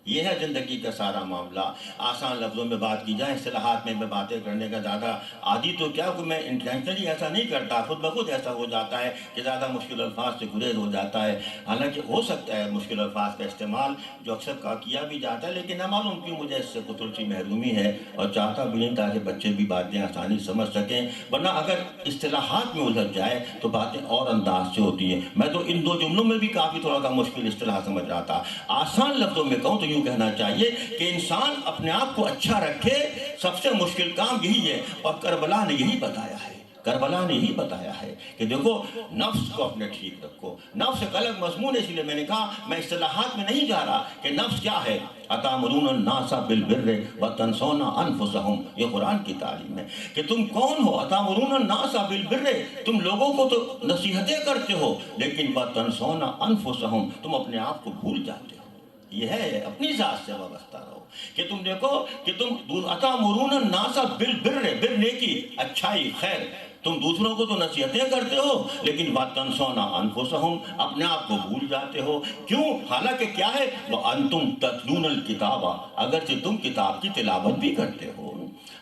یہ ہے زندگی کا سارا معاملہ۔ آسان لفظوں میں بات کی جائے، اصطلاحات میں باتیں کرنے کا زیادہ عادی تو کیا کہ میں انٹینشنلی ایسا نہیں کرتا، خود بخود ایسا ہو جاتا ہے کہ زیادہ مشکل الفاظ سے گریز ہو جاتا ہے۔ حالانکہ ہو سکتا ہے مشکل الفاظ کا استعمال جو اکثر کیا بھی جاتا ہے، لیکن نہ معلوم کیوں مجھے اس سے تھوڑی سی محرومی ہے اور چاہتا بھی نہیں تاکہ بچے بھی باتیں آسانی سمجھ سکیں، ورنہ اگر اصطلاحات میں الجھ جائے تو باتیں اور انداز سے ہوتی ہیں۔ میں تو ان دو جملوں میں بھی کافی تھوڑا سا مشکل اصطلاح سمجھ رہا تھا۔ آسان لفظوں میں کہوں تو یوں کہنا چاہیے کہ انسان اپنے آپ کو اچھا رکھے، سب سے مشکل کام یہی ہے، اور کربلا نے یہی بتایا ہے، کربلا نے یہی بتایا ہے کہ دیکھو نفس کو اپنے ٹھیک رکھو۔ نفس ایک الگ مضمون ہے، اس لیے میں نے کہا میں اصطلاحات میں نہیں جا رہا کہ نفس کیا ہے۔ اتامرون الناس بالبر وتنسون انفسہم، یہ قرآن کی تعلیم ہے کہ تم کون ہو۔ اتامرون الناس بالبر، تم لوگوں کو تو نصیحتیں کرتے ہو، لیکن وتنسون انفسہم، تم اپنے آپ کو بھول جاتے ہو۔ یہ ہے اپنی ذات سے وابستہ رہو کہ تم دیکھو کہ تم اتامرون الناس بالبر، بر نیکی، اچھائی، خیر، تم دوسروں کو تو نصیحتیں کرتے ہو لیکن وَتَنْسَوْنَ أَنفُسَهُمْ، اپنے آپ کو بھول جاتے ہو۔ کیوں؟ حالانکہ کیا ہے، وَأَنْتُمْ تَتْلُونَ الْكِتَابَ، اگرچہ تم کتاب کی تلاوت بھی کرتے ہو۔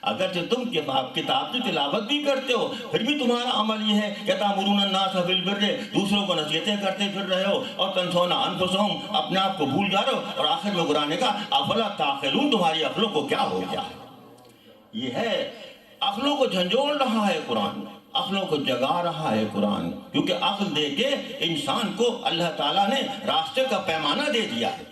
اگرچہ تم کتاب کی تلاوت بھی کرتے ہو پھر بھی تمہارا عمل یہ ہے کہ تأمرون الناس بالبر، دوسروں کو نصیحتیں کرتے پھر رہے ہو، اور تنسون انفسہم، اپنے آپ کو بھول جا رہے ہو، اور آخر میں قرآن نے کہا افلا تعقلون، تمہاری عقلوں کو کیا ہو گیا ہے۔ یہ ہے عقلوں کو جھنجھوڑ رہا ہے قرآن، عقلوں کو جگا رہا ہے قرآن، کیونکہ عقل دے کے انسان کو اللہ تعالیٰ نے راستے کا پیمانہ دے دیا ہے،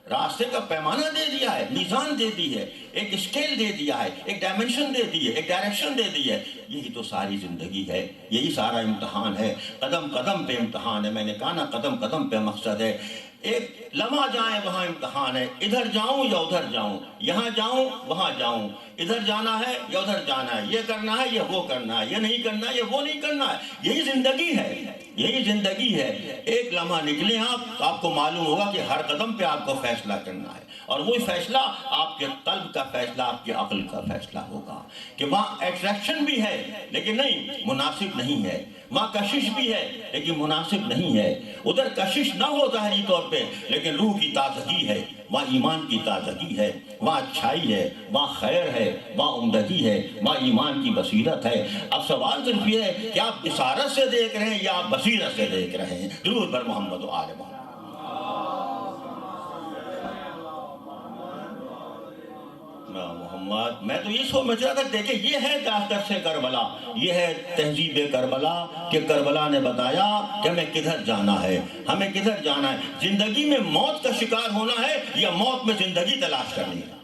راستے کا پیمانہ دے دیا ہے، میزان دے دی ہے، ایک اسکیل دے دیا ہے، ایک ڈائمنشن دے دی ہے، ایک ڈائریکشن دے دی ہے۔ یہی تو ساری زندگی ہے، یہی سارا امتحان ہے، قدم قدم پہ امتحان ہے۔ میں نے کہا نا قدم قدم پہ مقصد ہے، ایک لمحہ جائیں وہاں امتحان ہے، ادھر جاؤں یا ادھر جاؤں، یہاں جاؤں وہاں جاؤں، ادھر جانا ہے یا ادھر جانا ہے، یہ کرنا ہے یا وہ کرنا ہے، یہ نہیں کرنا ہے یا وہ نہیں کرنا ہے۔ یہی زندگی ہے، یہی زندگی ہے۔ ایک لمحہ نکلیں آپ کو معلوم ہوگا کہ ہر قدم پہ آپ کو فیصلہ کرنا ہے، اور وہی فیصلہ آپ کے قلب کا فیصلہ، آپ کی عقل کا فیصلہ ہوگا کہ وہاں اٹریکشن بھی ہے لیکن نہیں مناسب نہیں ہے، وہاں کشش بھی ہے لیکن مناسب نہیں ہے۔ ادھر کشش نہ ہو ظاہری طور پہ لیکن روح کی تازگی ہے، وہاں ایمان کی تازگی ہے، وہاں اچھائی ہے، وہاں خیر ہے، وہاں عمدگی ہے، وہاں ایمان کی بصیرت ہے۔ اب سوال صرف یہ ہے کہ آپ بصارت سے دیکھ رہے ہیں یا آپ بصیرت سے دیکھ رہے ہیں۔ درود بر محمد و آل محمد۔ محمد میں تو یہ سمجھ رہا تھا، دیکھیں یہ ہے داستر سے کربلا، یہ ہے تہذیب کربلا، کہ کربلا نے بتایا کہ ہمیں کدھر جانا ہے، ہمیں کدھر جانا ہے۔ زندگی میں موت کا شکار ہونا ہے یا موت میں زندگی تلاش کرنی ہے،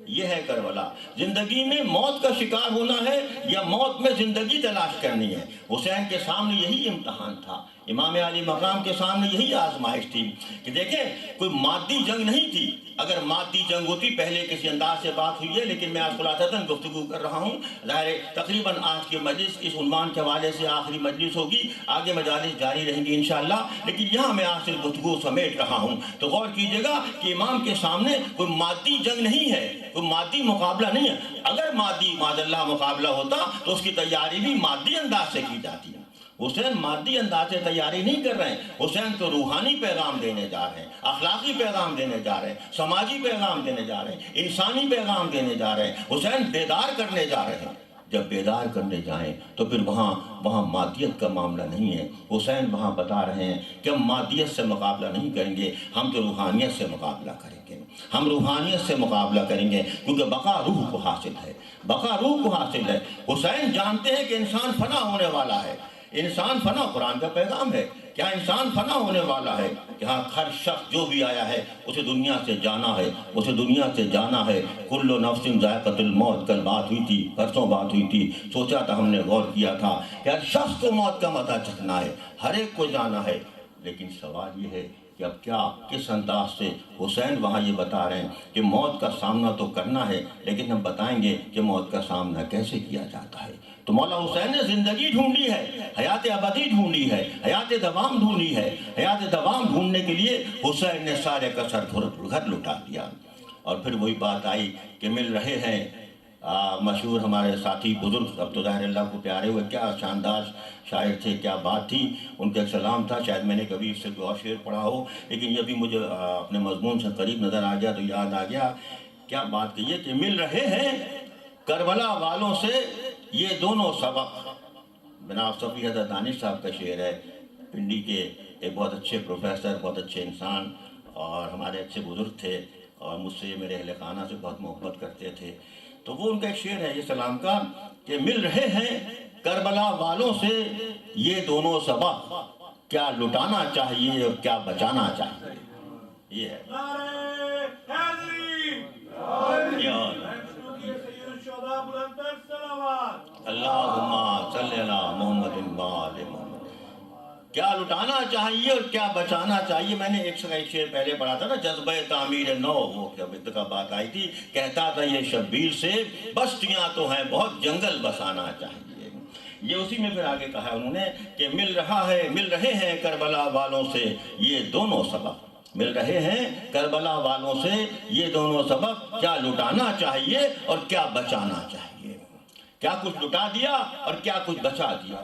یہ ہے کربلا۔ زندگی میں موت کا شکار ہونا ہے یا موت میں زندگی تلاش کرنی ہے۔ حسین کے سامنے یہی امتحان تھا، امام علی مقام کے سامنے یہی آزمائش تھی کہ دیکھیں کوئی مادی جنگ نہیں تھی۔ اگر مادی جنگ ہوتی، پہلے کسی انداز سے بات ہوئی ہے لیکن میں آج خلاصتاً گفتگو کر رہا ہوں، ظاہر تقریباً آج کی مجلس اس عنوان کے حوالے سے آخری مجلس ہوگی، آگے مجالس جاری رہیں گی انشاءاللہ، لیکن یہاں میں آج صرف گفتگو سمیٹ رہا ہوں۔ تو غور کیجئے گا کہ امام کے سامنے کوئی مادی جنگ نہیں ہے، کوئی مادی مقابلہ نہیں ہے۔ اگر مادی معاذ اللہ مقابلہ ہوتا تو اس کی تیاری بھی مادی انداز سے کی جاتی ہے۔ حسین مادی انداز سے تیاری نہیں کر رہے ہیں، حسین تو روحانی پیغام دینے جا رہے ہیں، اخلاقی پیغام دینے جا رہے ہیں، سماجی پیغام دینے جا رہے ہیں، انسانی پیغام دینے جا رہے ہیں۔ حسین بیدار کرنے جا رہے ہیں۔ جب بیدار کرنے جائیں تو پھر وہاں مادیت کا معاملہ نہیں ہے۔ حسین وہاں بتا رہے ہیں کہ ہم مادیت سے مقابلہ نہیں کریں گے، ہم تو روحانیت سے مقابلہ کریں گے، ہم روحانیت سے مقابلہ کریں گے، کیونکہ بقا روح کو حاصل ہے، بقا روح کو حاصل ہے۔ حسین جانتے ہیں کہ انسان فنا ہونے والا ہے، انسان فنا، قرآن کا پیغام ہے، کیا انسان فنا ہونے والا ہے، کہ ہاں ہر شخص جو بھی آیا ہے اسے دنیا سے جانا ہے، اسے دنیا سے جانا ہے۔ کل نفس ذائقۃ الموت، کل بات ہوئی تھی، پرسوں بات ہوئی تھی، سوچا تھا، ہم نے غور کیا تھا کہ ہر شخص کو موت کا مزہ چکھنا ہے، ہر ایک کو جانا ہے۔ لیکن سوال یہ ہے کہ اب کیا کس انداز سے حسین وہاں یہ بتا رہے ہیں کہ موت کا سامنا تو کرنا ہے، لیکن ہم بتائیں گے کہ موت کا سامنا کیسے کیا جاتا ہے۔ تو مولا حسین نے زندگی ڈھونڈی ہے، حیات ابدی ڈھونڈی ہے، حیات دوام ڈھونڈی ہے۔ حیات دوام ڈھونڈنے کے لیے حسین نے سارے کا سر گھر لٹا دیا، اور پھر وہی بات آئی کہ مل رہے ہیں مشہور ہمارے ساتھی بزرگ، اب تو ظاہر اللہ کو پیارے ہوئے، کیا شاندار شاعر تھے، کیا بات تھی ان کا ایک سلام تھا، شاید میں نے کبھی اس سے کوئی اور شعر پڑھا ہو، لیکن یہ بھی مجھے اپنے مضمون سے قریب نظر آ گیا تو یاد آ گیا۔ کیا بات کہی ہے کہ مل رہے ہیں کربلا والوں سے یہ دونوں سبق۔ جناب صفی حضرت دانش صاحب کا شعر ہے، پنڈی کے ایک بہت اچھے پروفیسر، بہت اچھے انسان اور ہمارے اچھے بزرگ تھے، اور مجھ سے میرے اہل خانہ سے بہت محبت کرتے تھے۔ تو وہ ان کا ایک شعر ہے یہ سلام کا کہ مل رہے ہیں کربلا والوں سے یہ دونوں سبق، کیا لٹانا چاہیے اور کیا بچانا چاہیے۔ یہ ہے اللہم صلی علی محمد وآل محمد۔ کیا لٹانا چاہیے اور کیا بچانا چاہیے۔ میں نے ایک شعر پہلے پڑھا تھا نا، جذبہ تعمیر نو، وہ کا بات آئی تھی، کہتا تھا یہ شبیر سے بستیاں تو ہیں بہت، جنگل بسانا چاہیے۔ یہ اسی میں پھر آگے کہا انہوں نے کہ مل رہے ہیں کربلا والوں سے یہ دونوں سبق، مل رہے ہیں کربلا والوں سے یہ دونوں سبق، کیا لٹانا چاہیے اور کیا بچانا چاہیے۔ کیا کچھ لٹا دیا اور کیا کچھ بچا دیا۔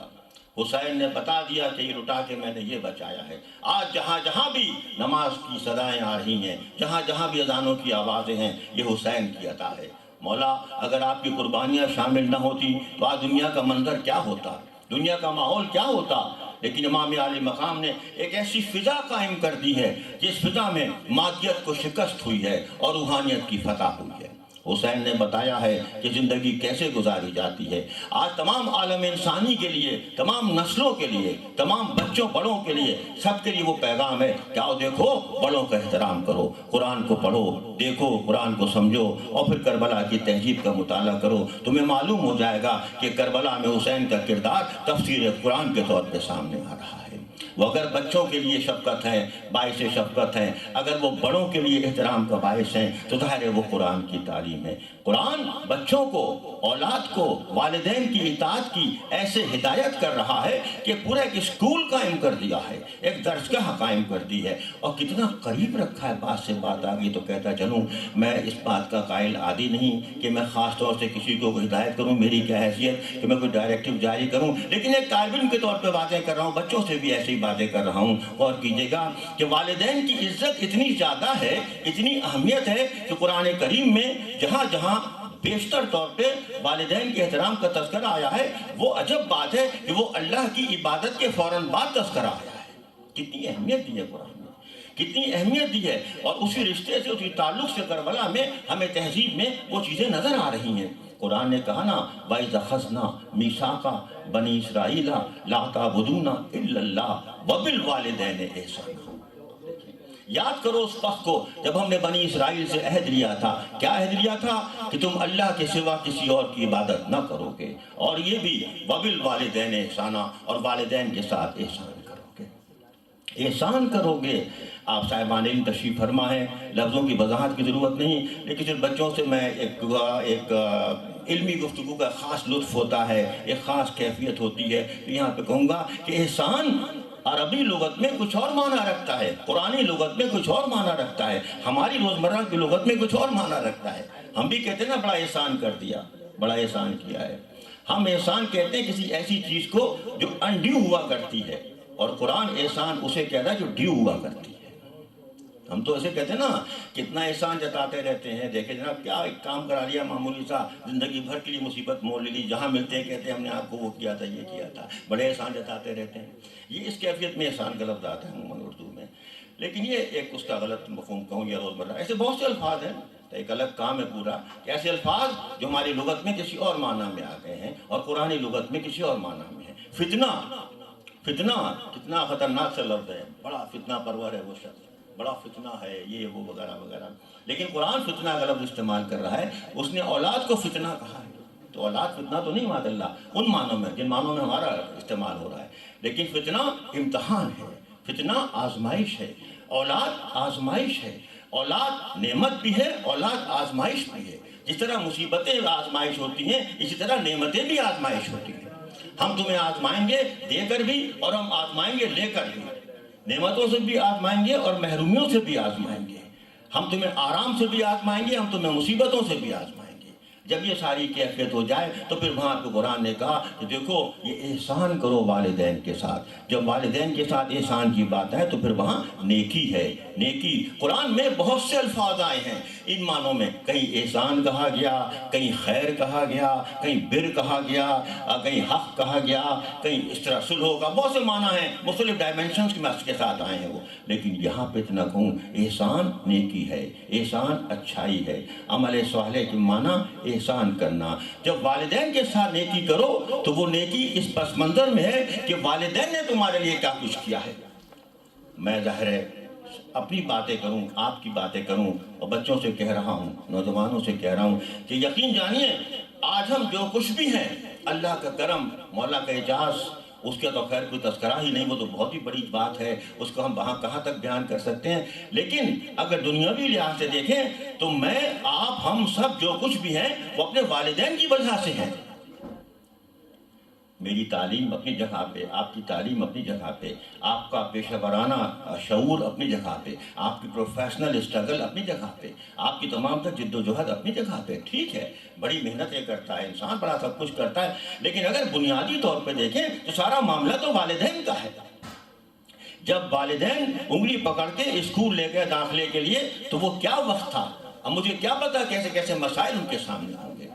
حسین نے بتا دیا کہ یہ لٹا کے میں نے یہ بچایا ہے۔ آج جہاں جہاں بھی نماز کی صدائیں آ رہی ہیں، جہاں جہاں بھی اذانوں کی آوازیں ہیں، یہ حسین کی عطا ہے۔ مولا اگر آپ کی قربانیاں شامل نہ ہوتی تو آج دنیا کا منظر کیا ہوتا، دنیا کا ماحول کیا ہوتا۔ لیکن امام عالی مقام نے ایک ایسی فضا قائم کر دی ہے جس فضا میں مادیت کو شکست ہوئی ہے اور روحانیت کی فتح ہوئی ہے۔ حسین نے بتایا ہے کہ زندگی کیسے گزاری جاتی ہے۔ آج تمام عالم انسانی کے لیے، تمام نسلوں کے لیے، تمام بچوں بڑوں کے لیے، سب کے لیے وہ پیغام ہے کہ آؤ دیکھو، بڑوں کا احترام کرو، قرآن کو پڑھو، دیکھو قرآن کو سمجھو، اور پھر کربلا کی تہذیب کا مطالعہ کرو۔ تمہیں معلوم ہو جائے گا کہ کربلا میں حسین کا کردار تفسیر قرآن کے طور پہ سامنے آ رہا ہے۔ وہ اگر بچوں کے لیے شفقت ہے، باعث شفقت ہیں، اگر وہ بڑوں کے لیے احترام کا باعث ہیں، تو ظاہر ہے وہ قرآن کی تعلیم ہے۔ قرآن بچوں کو، اولاد کو والدین کی اطاعت کی ایسے ہدایت کر رہا ہے کہ پورا ایک اسکول قائم کر دیا ہے، ایک درسگاہ قائم کر دی ہے، اور کتنا قریب رکھا ہے۔ بات سے بات آ گئی تو کہتا چلوں میں اس بات کا قائل عادی نہیں کہ میں خاص طور سے کسی کو ہدایت کروں، میری کیا حیثیت کہ میں کوئی ڈائریکٹو جاری کروں، لیکن ایک طالب علم کے طور پہ باتیں کر رہا ہوں، بچوں سے بھی ایسی باتیں کر رہا ہوں۔ غور کیجیے گا کہ والدین کی عزت اتنی زیادہ ہے، اتنی اہمیت ہے کہ قرآن کریم میں جہاں جہاں بیشتر طور پہ والدین کے احترام کا تذکرہ آیا ہے، وہ عجب بات ہے کہ وہ اللہ کی عبادت کے فوراً بعد تذکرہ آیا ہے۔ کتنی اہمیت دی ہے قرآن میں، کتنی اہمیت دی ہے، اور اسی رشتے سے، اسی تعلق سے کربلا میں ہمیں تہذیب میں وہ چیزیں نظر آ رہی ہیں۔ قرآن نے کہا نا وَإِذْ أَخَذْنَا مِيثَاقَ بَنِي إِسْرَائِيلَ لَا تَعْبُدُونَ إِلَّا اللَّهَ وَبِالْوَالِدَيْنِ إِحْسَانًا۔ یاد کرو اس وقت کو جب ہم نے بنی اسرائیل سے عہد لیا تھا۔ کیا عہد لیا تھا؟ کہ تم اللہ کے سوا کسی اور کی عبادت نہ کرو گے، اور یہ بھی وَبِالْوَالِدَيْنِ إِحْسَانًا، اور والدین کے ساتھ احسان کرو گے، احسان کرو گے۔ آپ صاحبان علم تشریف فرما ہے، لفظوں کی وضاحت کی ضرورت نہیں، لیکن صرف بچوں سے میں ایک علمی گفتگو کا خاص لطف ہوتا ہے، ایک خاص کیفیت ہوتی ہے، تو یہاں پہ کہوں گا کہ احسان عربی لغت میں کچھ اور معنی رکھتا ہے، قرآنی لغت میں کچھ اور معنی رکھتا ہے، ہماری روزمرہ کی لغت میں کچھ اور معنی رکھتا ہے۔ ہم بھی کہتے ہیں نا بڑا احسان کر دیا، بڑا احسان کیا ہے۔ ہم احسان کہتے ہیں کسی ایسی چیز کو جو انڈیو ہوا کرتی ہے، اور قرآن احسان اسے کہتا ہے جو ڈیو ہوا کرتی ہے۔ ہم تو ایسے کہتے ہیں نا کتنا احسان جتاتے رہتے ہیں، دیکھیں جناب کیا ایک کام کرا لیا معمولی سا، زندگی بھر کے لیے مصیبت مول لے لی، جہاں ملتے ہیں کہتے ہیں ہم نے آپ کو وہ کیا تھا، یہ کیا تھا، بڑے احسان جتاتے رہتے ہیں۔ یہ اس کیفیت میں احسان کا لفظ آتا ہے عموماً اردو میں، لیکن یہ ایک اس کا غلط مفہوم کہوں یا روزمرہ ایسے بہت سے الفاظ ہیں، ایک الگ کام ہے پورا کہ ایسے الفاظ جو ہماری لغت میں کسی اور معنی میں آ گئے ہیں اور قرآنی لغت میں کسی اور معنی میں ہے۔ فتنہ، فتنہ کتنا خطرناک سا لفظ ہے، بڑا فتنہ پرور ہے وہ شخص، بڑا فتنہ ہے یہ وہ وغیرہ وغیرہ، لیکن قرآن فتنہ کا لفظ استعمال کر رہا ہے، اس نے اولاد کو فتنہ کہا ہے۔ تو اولاد فتنہ تو نہیں معاذ اللہ ان معنوں میں جن معنوں میں ہمارا استعمال ہو رہا ہے، لیکن فتنہ امتحان ہے، فتنہ آزمائش ہے، اولاد آزمائش ہے، اولاد نعمت بھی ہے، اولاد آزمائش بھی ہے۔ جس طرح مصیبتیں آزمائش ہوتی ہیں اسی طرح نعمتیں بھی آزمائش ہوتی ہیں۔ ہم تمہیں آزمائیں گے دے کر بھی، اور ہم آزمائیں گے لے کر بھی، نعمتوں سے بھی آزمائیں گے اور محرومیوں سے بھی آزمائیں گے، ہم تمہیں آرام سے بھی آزمائیں گے، ہم تمہیں مصیبتوں سے بھی آزمائیں گے۔ جب یہ ساری کیفیت ہو جائے تو پھر وہاں پہ قرآن نے کہا کہ دیکھو یہ احسان کرو والدین کے ساتھ۔ جب والدین کے ساتھ احسان کی بات ہے تو پھر وہاں نیکی ہے، نیکی۔ قرآن میں بہت سے الفاظ آئے ہیں ان معنوں میں، کہیں احسان کہا گیا، کہیں خیر کہا گیا، کہیں بر کہا گیا، کہیں حق کہا گیا، کہیں اس طرح صلح کا، بہت سے معنی ہیں، مختلف ڈائمنشنز کے ساتھ آئے ہیں وہ، لیکن یہاں پہ اتنا کہوں احسان نیکی ہے، احسان اچھائی ہے، عمل صالح کے معنی احسان کرنا۔ جب والدین کے ساتھ نیکی کرو تو وہ نیکی اس پس منظر میں ہے کہ والدین نے تمہارے لیے کیا کچھ کیا ہے۔ میں ظاہر ہے اپنی باتیں کروں، آپ کی باتیں کروں، اور بچوں سے کہہ رہا ہوں، نوجوانوں سے کہہ رہا ہوں کہ یقین جانیے آج ہم جو کچھ بھی ہیں اللہ کا کرم، مولا کا اعجاز، اس کا تو خیر کوئی تذکرہ ہی نہیں، وہ تو بہت ہی بڑی بات ہے، اس کو ہم وہاں کہاں تک بیان کر سکتے ہیں، لیکن اگر دنیاوی لحاظ سے دیکھیں تو میں آپ ہم سب جو کچھ بھی ہیں وہ اپنے والدین کی وجہ سے ہیں۔ میری تعلیم اپنی جگہ پہ، آپ کی تعلیم اپنی جگہ پہ، آپ کا پیشہ ورانہ شعور اپنی جگہ پہ، آپ کی پروفیشنل اسٹرگل اپنی جگہ پہ، آپ کی تمام تر جد و جہد اپنی جگہ پہ، ٹھیک ہے بڑی محنتیں کرتا ہے انسان، بڑا سب کچھ کرتا ہے، لیکن اگر بنیادی طور پہ دیکھیں تو سارا معاملہ تو والدین کا ہے۔ جب والدین انگلی پکڑ کے اسکول لے گئے داخلے کے لیے تو وہ کیا وقت تھا، اب مجھے کیا پتا کیسے کیسے مسائل ان کے سامنے ہوں گے،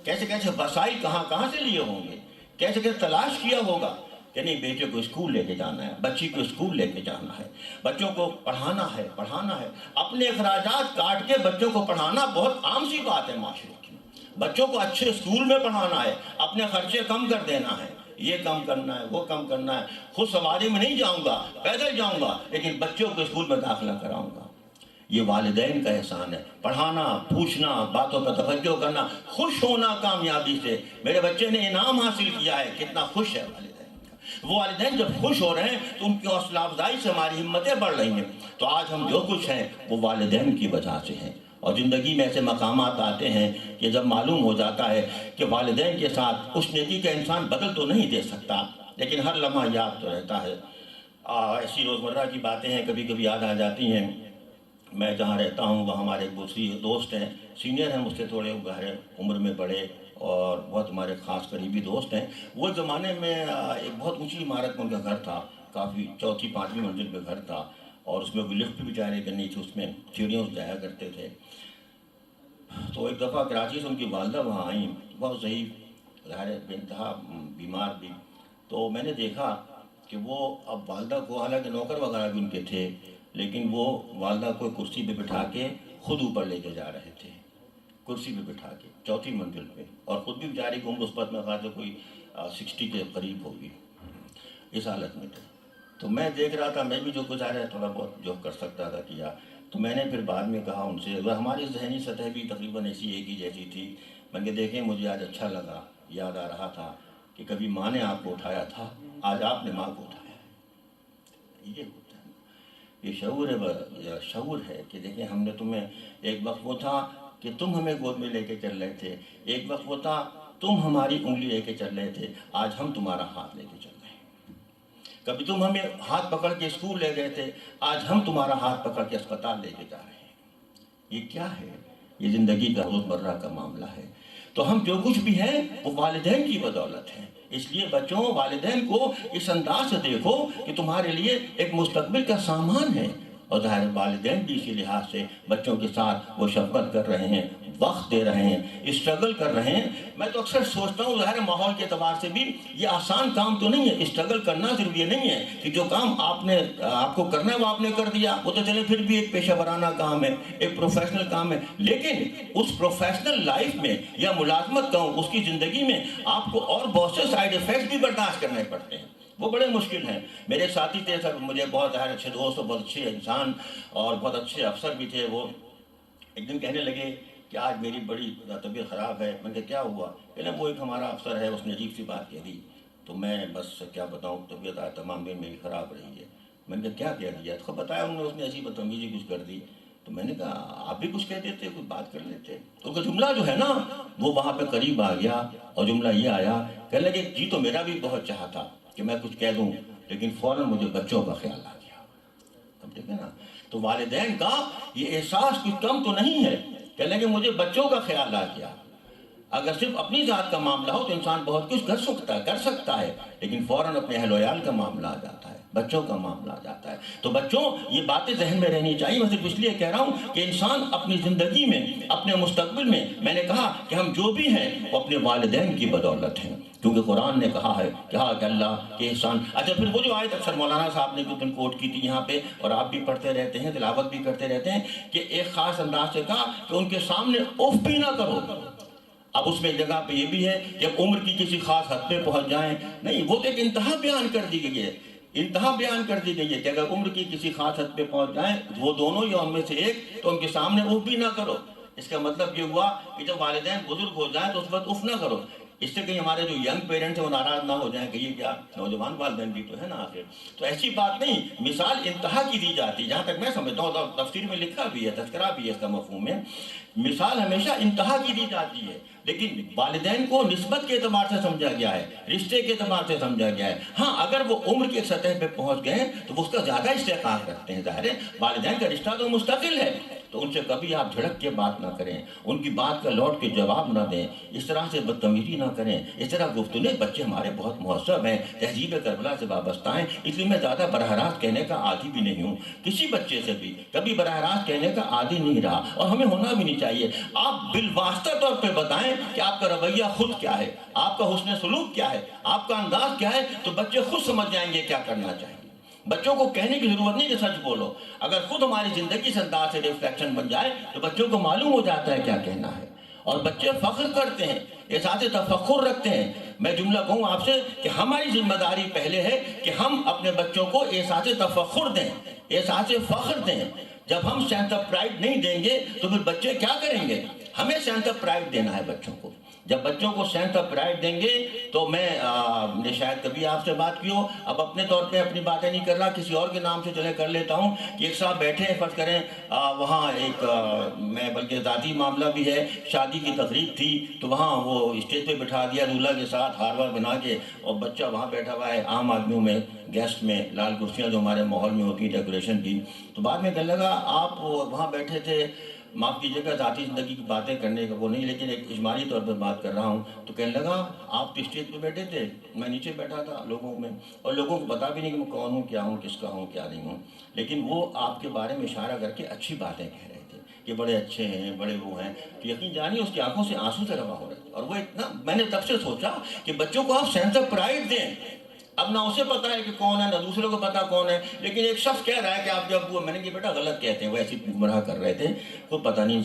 کیسے کیسے وسائل کہاں سے لیے ہوں گے، کیسے کیسے تلاش کیا ہوگا کہ نہیں بیٹے کو اسکول لے کے جانا ہے، بچی کو اسکول لے کے جانا ہے، بچوں کو پڑھانا ہے۔ اپنے اخراجات کاٹ کے بچوں کو پڑھانا بہت عام سی بات ہے معاشرے کی۔ بچوں کو اچھے اسکول میں پڑھانا ہے، اپنے خرچے کم کر دینا ہے، یہ کم کرنا ہے، وہ کم کرنا ہے، خود سواری میں نہیں جاؤں گا، پیدل جاؤں گا، لیکن بچوں کو اسکول میں داخلہ کراؤں گا۔ یہ والدین کا احسان ہے۔ پڑھانا، پوچھنا، باتوں پر توجہ کرنا، خوش ہونا کامیابی سے۔ میرے بچے نے انعام حاصل کیا ہے، کتنا خوش ہے والدین کا۔ وہ والدین جب خوش ہو رہے ہیں تو ان کی حوصلہ افزائی سے ہماری ہمتیں بڑھ رہی ہیں۔ تو آج ہم جو کچھ ہیں وہ والدین کی وجہ سے ہیں۔ اور زندگی میں ایسے مقامات آتے ہیں کہ جب معلوم ہو جاتا ہے کہ والدین کے ساتھ اس نیکی کا انسان بدل تو نہیں دے سکتا، لیکن ہر لمحہ یاد تو رہتا ہے۔ ایسی روزمرہ کی باتیں ہیں، کبھی کبھی یاد آ جاتی ہیں۔ میں جہاں رہتا ہوں وہاں ہمارے ایک دوسری دوست ہیں، سینئر ہیں مجھ سے تھوڑے گہرے عمر میں بڑے، اور بہت ہمارے خاص قریبی دوست ہیں۔ وہ زمانے میں ایک بہت اونچی عمارت میں ان کا گھر تھا، کافی چوتھی پانچویں منزل پہ گھر تھا، اور اس میں وہ لفٹ بھی بیچارے کرنی تھی، اس میں سیڑھیوں سے جایا کرتے تھے۔ تو ایک دفعہ کراچی سے ان کی والدہ وہاں آئیں، بہت ضعیف، ظاہر ہے بے انتہا بیمار بھی۔ تو میں نے دیکھا کہ وہ اب والدہ کو، حالانکہ نوکر وغیرہ بھی ان کے تھے، لیکن وہ والدہ کو کرسی پہ بٹھا کے خود اوپر لے کے جا رہے تھے، کرسی پہ بٹھا کے چوتھی منزل پہ، اور خود بھی بیچاری کی عمر اس وقت میں خاص کوئی 60 کے قریب ہوگی، اس حالت میں تھے۔ تو میں دیکھ رہا تھا، میں بھی جو گزارا ہے تھوڑا بہت جو کر سکتا تھا کیا۔ تو میں نے پھر بعد میں کہا ان سے، ہماری ذہنی سطح بھی تقریباً ایسی ایک ہی جیسی تھی۔ میں نے دیکھیں مجھے آج اچھا لگا، یاد آ رہا تھا کہ کبھی ماں نے آپ کو اٹھایا تھا، آج آپ نے ماں کو اٹھایا ہے۔ یہ ہوتا ہے، یہ شعور ہے کہ دیکھیں ہم نے تمہیں، ایک وقت وہ تھا کہ تم ہمیں گود میں لے کے چل رہے تھے، ایک وقت وہ تھا تم ہماری انگلی لے کے چل رہے تھے، آج ہم تمہارا ہاتھ لے کے چل رہے ہیں۔ کبھی تم ہمیں ہاتھ پکڑ کے اسکول لے گئے تھے، آج ہم تمہارا ہاتھ پکڑ کے اسپتال لے کے جا رہے ہیں۔ یہ کیا ہے؟ یہ زندگی کا روزمرہ کا معاملہ ہے۔ تو ہم جو کچھ بھی ہیں وہ والدین کی بدولت ہے۔ اس لیے بچوں، والدین کو اس انداز سے دیکھو کہ تمہارے لیے ایک مستقبل کا سامان ہے، اور ظاہر والدین بھی اسی لحاظ سے بچوں کے ساتھ وہ شفقت کر رہے ہیں، وقت دے رہے ہیں، اسٹرگل کر رہے ہیں۔ میں تو اکثر سوچتا ہوں ظاہر ماحول کے اعتبار سے بھی یہ آسان کام تو نہیں ہے، اسٹرگل کرنا صرف یہ نہیں ہے کہ جو کام آپ کو کرنا ہے وہ آپ نے کر دیا، وہ تو چلے پھر بھی ایک پیشہ ورانہ کام ہے، ایک پروفیشنل کام ہے، لیکن اس پروفیشنل لائف میں یا ملازمت کا اس کی زندگی میں آپ کو اور بہت سے سائیڈ ایفیکٹس بھی برداشت کرنے پڑتے ہیں، وہ بڑے مشکل ہیں۔ میرے ساتھی تھے سب، مجھے بہت ظاہر اچھے دوست اور بہت اچھے انسان اور بہت اچھے افسر بھی تھے۔ وہ ایک دن کہنے لگے کہ آج میری بڑی طبیعت خراب ہے۔ میں نے کہا کیا ہوا؟ کہنے وہ ایک ہمارا افسر ہے، اس نے عجیب سی بات کہہ دی، تو میں بس کیا بتاؤں، طبیعت آج تمام دن میری خراب رہی ہے۔ میں نے کہا کیا کہہ دیا؟ تو بتایا انہوں نے، اس نے ایسی بدتمیزی کچھ کر دی۔ تو میں نے کہا آپ بھی کچھ کہہ دیتے، کچھ بات کر لیتے۔ تو ان کا جملہ جو ہے نا وہ وہاں پہ قریب آ گیا، اور جملہ یہ آیا، کہنے لگے جی تو میرا بھی بہت چاہا تھا کہ میں کچھ کہہ دوں، لیکن فوراً مجھے بچوں کا خیال آ گیا۔ اب دیکھیں نا، تو والدین کا یہ احساس کچھ کم تو نہیں ہے، کہنے لگے مجھے بچوں کا خیال آ گیا۔ اگر صرف اپنی ذات کا معاملہ ہو تو انسان بہت کچھ کر سکتا ہے، لیکن فوراً اپنے اہل و عیال کا معاملہ آ جاتا ہے، بچوں کا معاملہ آ جاتا ہے۔ تو بچوں یہ باتیں ذہن میں رہنی چاہیے۔ میں صرف اس لیے کہہ رہا ہوں کہ انسان اپنی زندگی میں، اپنے مستقبل میں نے کہا کہ ہم جو بھی ہیں وہ اپنے والدین کی بدولت ہیں، کیونکہ قرآن نے کہا ہے کہ اللہ کے احسان۔ اچھا پھر وہ جو آیت اکثر مولانا صاحب نے بھی کوٹ کی تھی یہاں پہ، اور آپ بھی پڑھتے رہتے ہیں، تلاوت بھی کرتے رہتے ہیں، کہ ایک خاص انداز سے کہا کہ ان کے سامنے اف بھی نہ کرو۔ اب اس میں جگہ پہ یہ بھی ہے کہ عمر کی کسی خاص حد پہ پہنچ جائیں، نہیں، وہ تو ایک انتہا بیان کر دی گئی ہے، انتہا بیان کر دی گئی ہے کہ اگر عمر کی کسی خاص حد پہ پہنچ جائیں وہ دونوں یا ان میں سے ایک، تو ان کے سامنے اف بھی نہ کرو۔ اس کا مطلب یہ ہوا کہ جب والدین بزرگ ہو جائیں تو اس وقت اف نہ کرو، اس سے کہیں ہمارے جو ینگ پیرنٹس ہیں وہ ناراض نہ ہو جائیں کہ یہ کیا، نوجوان والدین بھی تو ہے نا آخر۔ تو ایسی بات نہیں، مثال انتہا کی دی جاتی، جہاں تک میں سمجھتا ہوں، تفسیر میں لکھا بھی ہے، تذکرہ بھی ہے، اس کا مفہوم ہے، مثال ہمیشہ انتہا کی دی جاتی ہے، لیکن والدین کو نسبت کے اعتبار سے سمجھا گیا ہے، رشتے کے اعتبار سے سمجھا گیا ہے۔ ہاں اگر وہ عمر کی سطح پہ پہنچ گئے تو وہ اس کا زیادہ استحقاق رکھتے ہیں، ظاہر ہے والدین کا رشتہ تو مستقل ہے، تو ان سے کبھی آپ جھڑک کے بات نہ کریں، ان کی بات کا لوٹ کے جواب نہ دیں، اس طرح سے بدتمیزی نہ کریں، اس طرح گفتگو۔ بچے ہمارے بہت مہذب ہیں، تہذیب کربلا سے وابستہ ہیں، اس لیے میں زیادہ براہ راست کہنے کا عادی بھی نہیں ہوں، کسی بچے سے بھی کبھی براہ راست کہنے کا عادی نہیں رہا، اور ہمیں ہونا بھی نہیں چاہیے۔ آپ بالواسطہ طور پہ بتائیں کہ آپ کا رویہ خود کیا ہے، آپ کا حسن سلوک کیا ہے، آپ کا انداز کیا ہے، تو بچے خود سمجھ جائیں گے کیا کرنا چاہیے۔ بچوں کو کہنے کی ضرورت نہیں کہ سچ بولو، اگر خود ہماری زندگی سے انداز سے ریفلیکشن بن جائے تو بچوں کو معلوم ہو جاتا ہے کیا کہنا ہے، اور بچے فخر کرتے ہیں، احساس تفخر رکھتے ہیں۔ میں جملہ کہوں آپ سے کہ ہماری ذمہ داری پہلے ہے کہ ہم اپنے بچوں کو احساس تفخر دیں، احساس فخر دیں۔ جب ہم سینس آف پرائڈ نہیں دیں گے تو پھر بچے کیا کریں گے؟ ہمیں سینس آف پرائڈ دینا ہے بچوں کو۔ جب بچوں کو سینس آف پرائڈ دیں گے تو نے شاید کبھی آپ سے بات کی ہو، اب اپنے طور پہ اپنی باتیں نہیں کر رہا، کسی اور کے نام سے چلے کر لیتا ہوں کہ ایک صاحب بیٹھے ہیں، فرض کریں وہاں ایک میں بلکہ ذاتی معاملہ بھی ہے، شادی کی تقریب تھی تو وہاں وہ اسٹیج پہ بٹھا دیا دولہا کے ساتھ ہار وار بنا کے، اور بچہ وہاں بیٹھا ہوا ہے عام آدمیوں میں، گیسٹ میں، لال کرسیاں جو ہمارے ماحول میں ہوتی ہیں ڈیکوریشن کی۔ تو بعد میں کہنے لگا آپ وہاں بیٹھے تھے، معاف کیجیے گا ذاتی زندگی کی باتیں کرنے کا وہ نہیں، لیکن ایک اجمالی طور پر بات کر رہا ہوں، تو کہنے لگا آپ تو اسٹیج پہ بیٹھے تھے، میں نیچے بیٹھا تھا لوگوں میں، اور لوگوں کو پتا بھی نہیں کہ میں کون ہوں، کیا ہوں، کس کا ہوں، کیا نہیں ہوں، لیکن وہ آپ کے بارے میں اشارہ کر کے اچھی باتیں کہہ رہے تھے کہ بڑے اچھے ہیں، بڑے وہ ہیں، تو یقین جانیے اس کی آنکھوں سے آنسو سے روا ہو رہے تھے۔ اور وہ اتنا، میں نے تب سے سوچا کہ بچوں کو آپ سینس آف پرائڈ دیں۔ اب نہ اسے پتا ہے کہ کون ہے، نہ دوسرے کو پتا کون ہے، لیکن ایک شخص کہہ رہا ہے کہ آپ جب وہ، میں نے کہ بیٹا غلط کہتے ہیں، وہ ایسی گمراہ کر رہے تھے، کوئی پتہ نہیں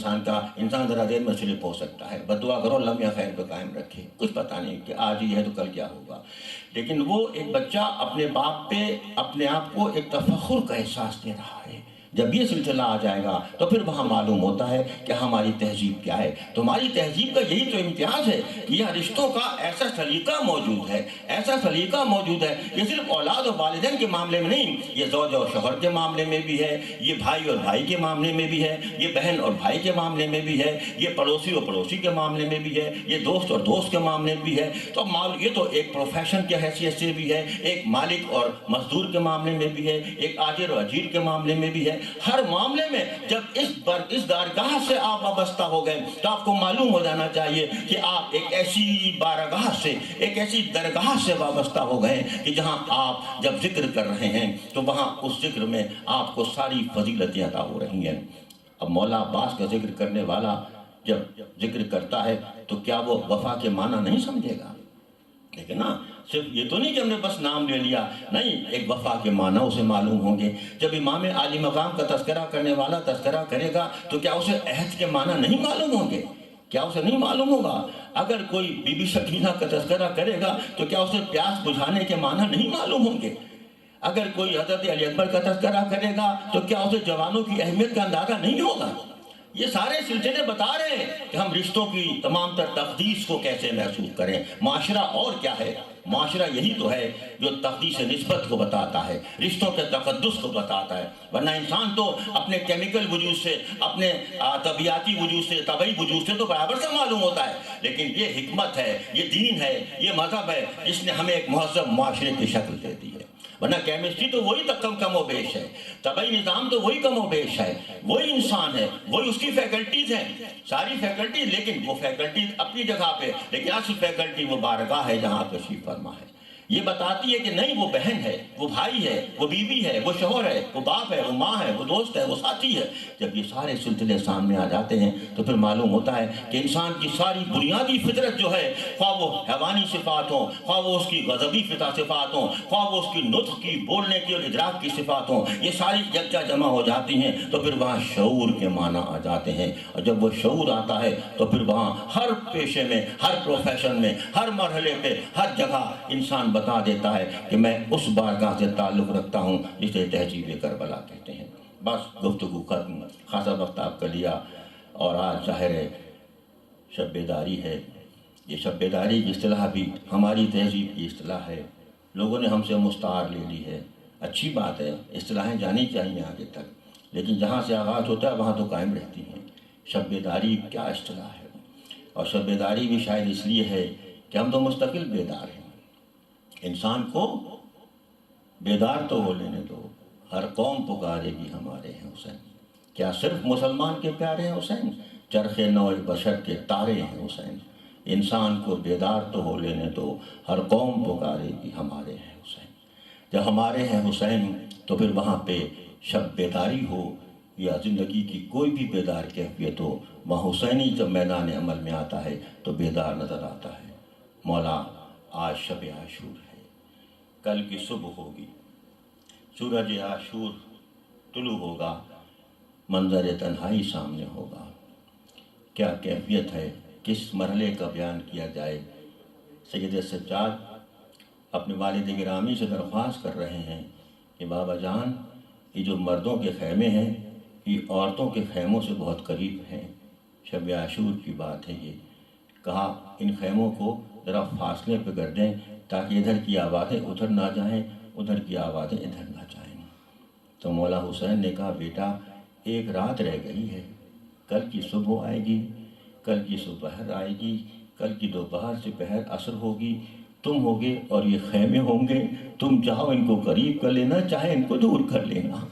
انسان ذرا دیر میں سلپ ہو سکتا ہے، بد دعا کرو لمحہ خیر پہ قائم رکھے، کچھ پتہ نہیں کہ آج ہی ہے تو کل کیا ہوگا۔ لیکن وہ ایک بچہ اپنے باپ پہ اپنے آپ کو ایک تفخر کا احساس دے رہا ہے۔ جب یہ سلسلہ آ جائے گا تو پھر وہاں معلوم ہوتا ہے کہ ہماری تہذیب کیا ہے۔ تو ہماری تہذیب کا یہی تو امتیاز ہے کہ یہ رشتوں کا ایسا سلیقہ موجود ہے، ایسا سلیقہ موجود ہے، یہ صرف اولاد اور والدین کے معاملے میں نہیں، یہ زوج اور شوہر کے معاملے میں بھی ہے، یہ بھائی اور بھائی کے معاملے میں بھی ہے، یہ بہن اور بھائی کے معاملے میں بھی ہے، یہ پڑوسی اور پڑوسی کے معاملے میں بھی ہے، یہ دوست اور دوست کے معاملے میں بھی ہے۔ تو یہ تو ایک پروفیشن کی حیثیت سے بھی ہے، ایک مالک اور مزدور کے معاملے میں بھی ہے، ایک آجر اور اجیر کے معاملے میں بھی ہے۔ ہر معاملے میں جب اس دارگاہ سے آپ وابستہ ہو گئے تو آپ کو معلوم ہو جانا چاہیے کہ آپ ایک ایسی بارگاہ سے، ایک ایسی درگاہ سے وابستہ ہو گئے کہ جہاں آپ جب ذکر کر رہے ہیں تو وہاں اس ذکر میں آپ کو ساری فضیلتیں عطا ہو رہی ہیں۔ اب مولا عباس کا ذکر کرنے والا جب ذکر کرتا ہے تو کیا وہ وفا کے معنی نہیں سمجھے گا؟ لیکن نا صرف یہ تو نہیں کہ ہم نے بس نام لے لیا، نہیں، ایک وفا کے معنی اسے معلوم ہوں گے۔ جب امام عالی مقام کا تذکرہ کرنے والا تذکرہ کرے گا تو کیا اسے عہد کے معنی نہیں معلوم ہوں گے؟ کیا اسے نہیں معلوم ہوگا؟ اگر کوئی بی بی سکینہ کا تذکرہ کرے گا تو کیا اسے پیاس بجھانے کے معنی نہیں معلوم ہوں گے؟ اگر کوئی حضرت علی اکبر کا تذکرہ کرے گا تو کیا اسے جوانوں کی اہمیت کا اندازہ نہیں ہوگا؟ یہ سارے سلسلے بتا رہے ہیں کہ ہم رشتوں کی تمام تر تقدیس کو کیسے محسوس کریں۔ معاشرہ اور کیا ہے؟ معاشرہ یہی تو ہے جو تقدیس نسبت کو بتاتا ہے، رشتوں کے تقدس کو بتاتا ہے، ورنہ انسان تو اپنے کیمیکل وجود سے، اپنے طبیعتی وجود سے، طبعی وجود سے تو برابر سے معلوم ہوتا ہے، لیکن یہ حکمت ہے، یہ دین ہے، یہ مذہب ہے جس نے ہمیں ایک مہذب معاشرے کی شکل دے دی ہے۔ ورنہ کیمسٹری تو وہی کم و بیش ہے، طبعی نظام تو وہی کم و بیش ہے، وہی انسان ہے، وہی اس کی فیکلٹیز ہیں، ساری فیکلٹیز، لیکن وہ فیکلٹیز اپنی جگہ پہ، لیکن اصل فیکلٹی وہ بارگاہ ہے جہاں تشریف فرما ہے۔ یہ بتاتی ہے کہ نہیں، وہ بہن ہے، وہ بھائی ہے، وہ بیوی ہے، وہ شوہر ہے، وہ باپ ہے، وہ ماں ہے، وہ دوست ہے، وہ ساتھی ہے۔ جب یہ سارے سلسلے سامنے آ جاتے ہیں تو پھر معلوم ہوتا ہے کہ انسان کی ساری بنیادی فطرت جو ہے، خواہ وہ حیوانی صفات ہوں، خواہ وہ اس کی غضبی صفات ہوں، خواہ وہ اس کی نطق کی، بولنے کی اور ادراک کی صفات ہوں، یہ ساری یکجا جمع ہو جاتی ہیں تو پھر وہاں شعور کے معنی آ جاتے ہیں، اور جب وہ شعور آتا ہے تو پھر وہاں ہر پیشے میں، ہر پروفیشن میں، ہر مرحلے پہ، ہر جگہ انسان بتا دیتا ہے کہ میں اس بارگاہ سے تعلق رکھتا ہوں جسے تہذیب کربلا کہتے ہیں۔ بس گفتگو ختم، خاصا وقت آپ کا لیا، اور آج ظاہر ہے شب بیداری ہے۔ یہ شب بیداری کی اصطلاح بھی ہماری تہذیب کی اصطلاح ہے، لوگوں نے ہم سے مستعار لے لی ہے۔ اچھی بات ہے، اصطلاحیں جانی چاہیے آگے تک، لیکن جہاں سے آغاز ہوتا ہے وہاں تو قائم رہتی ہیں۔ شب بیداری کیا اصطلاح ہے؟ اور شب بیداری بھی شاید اس لیے ہے کہ ہم تو مستقل بیدار ہیں۔ انسان کو بیدار تو ہو لینے دو، ہر قوم پکارے گی ہمارے ہیں حسین۔ کیا صرف مسلمان کے پیارے ہیں حسین؟ چرخ نو بشر کے تارے ہیں حسین۔ انسان کو بیدار تو ہو لینے دو، ہر قوم پکارے گی ہمارے ہیں حسین۔ جب ہمارے ہیں حسین تو پھر وہاں پہ شب بیداری ہو یا زندگی کی کوئی بھی بیدار کیفیت ہو، وہاں حسینی جب میدان عمل میں آتا ہے تو بیدار نظر آتا ہے۔ مولا آج شب عاشور ہے، کل کی صبح ہوگی، سورج عاشور طلوع ہوگا، منظر تنہائی سامنے ہوگا۔ کیا کیفیت ہے، کس مرحلے کا بیان کیا جائے؟ سید سجاد اپنے والد گرامی سے درخواست کر رہے ہیں کہ بابا جان، یہ جو مردوں کے خیمے ہیں یہ عورتوں کے خیموں سے بہت قریب ہیں۔ شب عاشور کی بات ہے یہ، کہا ان خیموں کو ذرا فاصلے پہ کر دیں تاکہ ادھر کی آوازیں ادھر نہ جائیں، ادھر کی آوازیں ادھر نہ جائیں۔ تو مولا حسین نے کہا بیٹا ایک رات رہ گئی ہے، کل کی صبح آئے گی، کل کی صبح آئے گی، کل کی دوپہر سے پہر عصر ہوگی، تم ہوگے اور یہ خیمے ہوں گے، تم چاہو ان کو قریب کر لینا، چاہے ان کو دور کر لینا۔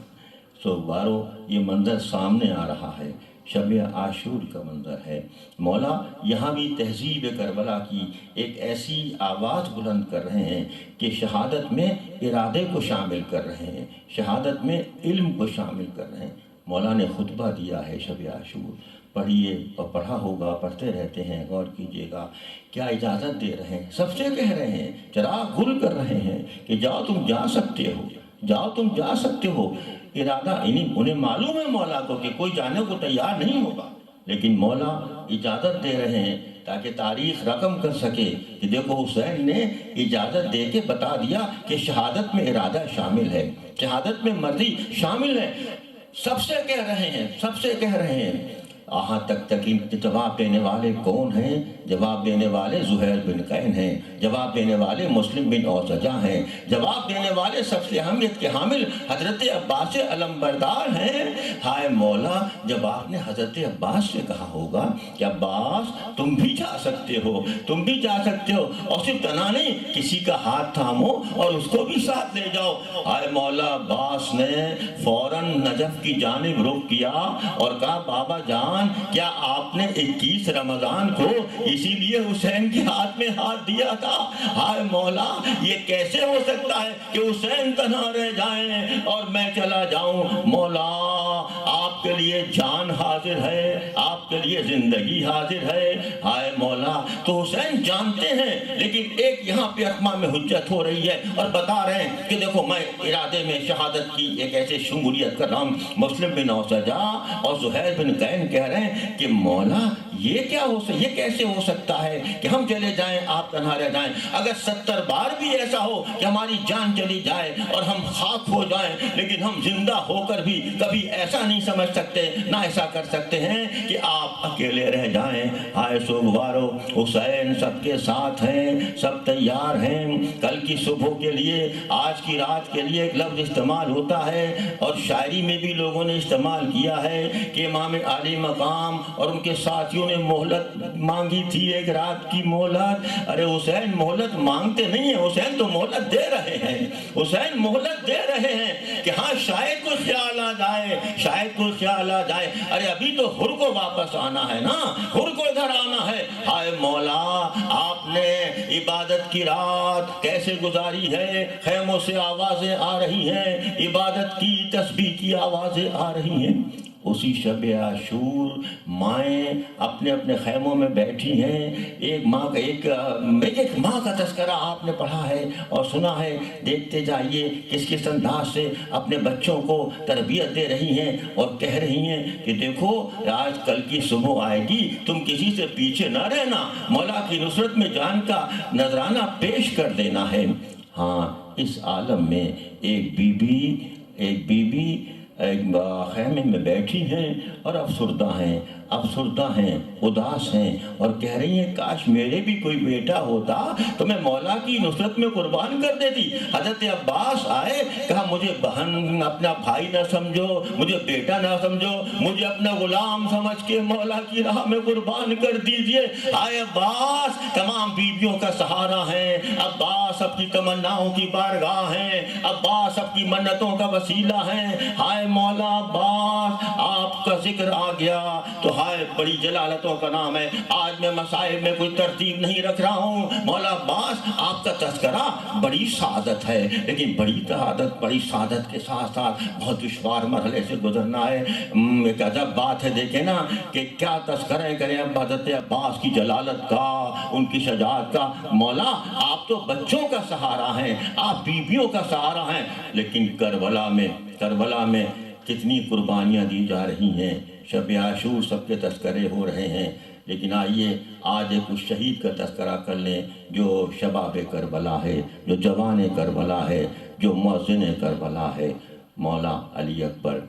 سو بارو یہ منظر سامنے آ رہا ہے، شب عاشور کا منظر ہے۔ مولا یہاں بھی تہذیب کربلا کی ایک ایسی آواز بلند کر رہے ہیں کہ شہادت میں ارادے کو شامل کر رہے ہیں، شہادت میں علم کو شامل کر رہے ہیں۔ مولا نے خطبہ دیا ہے شب عاشور، پڑھیے اور پڑھا ہوگا، پڑھتے رہتے ہیں، غور کیجئے گا۔ کیا اجازت دے رہے ہیں، سب سے کہہ رہے ہیں، چراغ گل کر رہے ہیں کہ جاؤ تم جا سکتے ہو، جاؤ تم جا سکتے ہو۔ ارادہ انہیں معلوم ہے مولا کو کہ کوئی جانے کو تیار نہیں ہوگا، لیکن مولا اجازت دے رہے ہیں تاکہ تاریخ رقم کر سکے کہ دیکھو حسین نے اجازت دے کے بتا دیا کہ شہادت میں ارادہ شامل ہے، شہادت میں مرضی شامل ہے۔ سب سے کہہ رہے ہیں، سب سے کہہ رہے ہیں۔ آہاں تک ان جواب دینے والے کون ہیں؟ جواب دینے والے زہیر بن قین ہیں، جواب دینے والے مسلم بن اوسجا ہیں، جواب دینے والے سب سے اہمیت کے حامل حضرت عباس علمبردار ہیں۔ ہائے مولا جب آپ نے حضرت عباس سے کہا ہوگا کہ عباس تم بھی جا سکتے ہو، تم بھی جا سکتے ہو، اور صرف تنہا نہیں کسی کا ہاتھ تھامو اور اس کو بھی ساتھ لے جاؤ۔ ہائے مولا عباس نے فوراً نجف کی جانب رخ کیا اور کہا بابا جان کیا آپ نے 21 رمضان کو اسی لیے حسین کے ہاتھ میں ہاتھ دیا تھا؟ ہائے مولا یہ کیسے ہو سکتا ہے کہ حسین تنہا رہ جائیں اور میں چلا جاؤں؟ مولا آپ کے لیے جان حاضر ہے، آپ کے لیے زندگی حاضر ہے۔ ہائے مولا تو حسین جانتے ہیں، لیکن ایک یہاں پہ اقمہ میں حجت ہو رہی ہے اور بتا رہے ہیں کہ دیکھو میں ارادے میں شہادت کی ایک ایسے شمولیت کر رہا ہوں۔ مسلم بن اوسجا اور زہیر بن قین کہہ رہے ہیں کہ مولا یہ کیسے ہو سکتا ہے کہ ہم چلے جائیں آپ تنہا رہ جائیں؟ اگر 70 بار بھی ایسا ہو کہ ہماری جان چلی جائے اور ہم خاک ہو جائیں، لیکن ہم زندہ ہو کر بھی کبھی ایسا نہیں سمجھ سکتے، نہ ایسا کر سکتے ہیں کہ آپ اکیلے رہ جائیں۔ آئے سوگوارو حسین سب کے ساتھ ہیں، سب تیار ہیں۔ کل کی صبح کے لیے، آج کی رات کے لیے ایک لفظ استعمال ہوتا ہے اور شاعری میں بھی لوگوں نے استعمال کیا ہے کہ امام عالی مقام اور ان کے ساتھیوں نے مہلت مانگی تھی، ایک رات کی مہلت۔ ارے حسین مہلت مانگتے نہیں ہیں، حسین تو مہلت دے رہے ہیں، حسین مہلت دے رہے ہیں کہ ہاں شاید کوئی خیال آ جائے، شاید کوئی خیال آ جائے۔ ارے ابھی تو حر کو واپس آنا ہے نا، حر کو ادھر آنا ہے۔ ہائے مولا آپ نے عبادت کی رات کیسے گزاری ہے؟ خیموں سے آوازیں آ رہی ہیں، عبادت کی تسبیح کی آوازیں آ رہی ہیں۔ اسی شب عاشور مائیں اپنے اپنے خیموں میں بیٹھی ہیں۔ ایک ماں کا تذکرہ آپ نے پڑھا ہے اور سنا ہے۔ دیکھتے جائیے کس کس انداز سے اپنے بچوں کو تربیت دے رہی ہیں اور کہہ رہی ہیں کہ دیکھو آج کل کی صبح آئے گی، تم کسی سے پیچھے نہ رہنا، مولا کی نصرت میں جان کا نذرانہ پیش کر دینا ہے۔ ہاں اس عالم میں ایک بی بی ایک خیمے میں بیٹھی ہیں اور افسردہ ہیں، اداس ہیں اور کہہ رہی ہیں کاش میرے بھی کوئی بیٹا ہوتا تو میں مولا کی نصرت میں قربان کر دیتی۔ حضرت عباس آئے، کہا مجھے بہن اپنا بھائی نہ سمجھو، مجھے بیٹا نہ سمجھو، مجھے اپنا غلام سمجھ کے مولا کی راہ میں قربان کر دیجئے۔ آئے عباس تمام بیویوں کا سہارا ہیں، عباس اپنی تمناؤں کی بارگاہ ہیں، عباس اپنی منتوں کا وسیلہ ہیں۔ ہائے مولا عباس آپ کا ذکر آ گیا تو ہائے بڑی جلالتوں کا نام ہے. آج میں مصائب میں کوئی ترتیب نہیں رکھ رہا ہوں. مولا عباس آپ کا تذکرہ بڑی سعادت ہے، لیکن بڑی سعادت کے ساتھ ساتھ بہت دشوار مرحلے سے گزرنا ہے. ایک عجب بات ہے، دیکھیں نا کہ کیا تذکرہ کریں اب حضرت عباس کی جلالت کا، ان کی شجاعت کا. مولا آپ تو بچوں کا سہارا ہیں، آپ بیویوں کا سہارا ہیں، لیکن کربلا میں کتنی قربانیاں دی جا رہی ہیں. شب عاشور سب کے تذکرے ہو رہے ہیں، لیکن آئیے آج ایک اس شہید کا تذکرہ کر لیں جو شباب کربلا ہے، جو جوان کربلا ہے، جو مؤذن کربلا ہے. مولا علی اکبر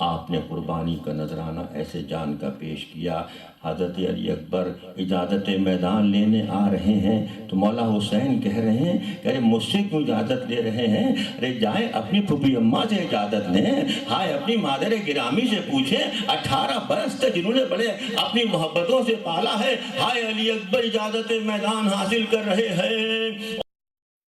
آپ نے قربانی کا نذرانہ ایسے جان کا پیش کیا. حضرت علی اکبر اجازت میدان لینے آ رہے ہیں تو مولا حسین کہہ رہے ہیں کہ ارے مجھ سے کیوں اجازت لے رہے ہیں؟ ارے جائیں اپنی پھوپھی اماں سے اجازت لیں، ہائے اپنی مادر گرامی سے پوچھیں، 18 برس تک جنہوں نے بڑے اپنی محبتوں سے پالا ہے. ہائے علی اکبر اجازت میدان حاصل کر رہے ہیں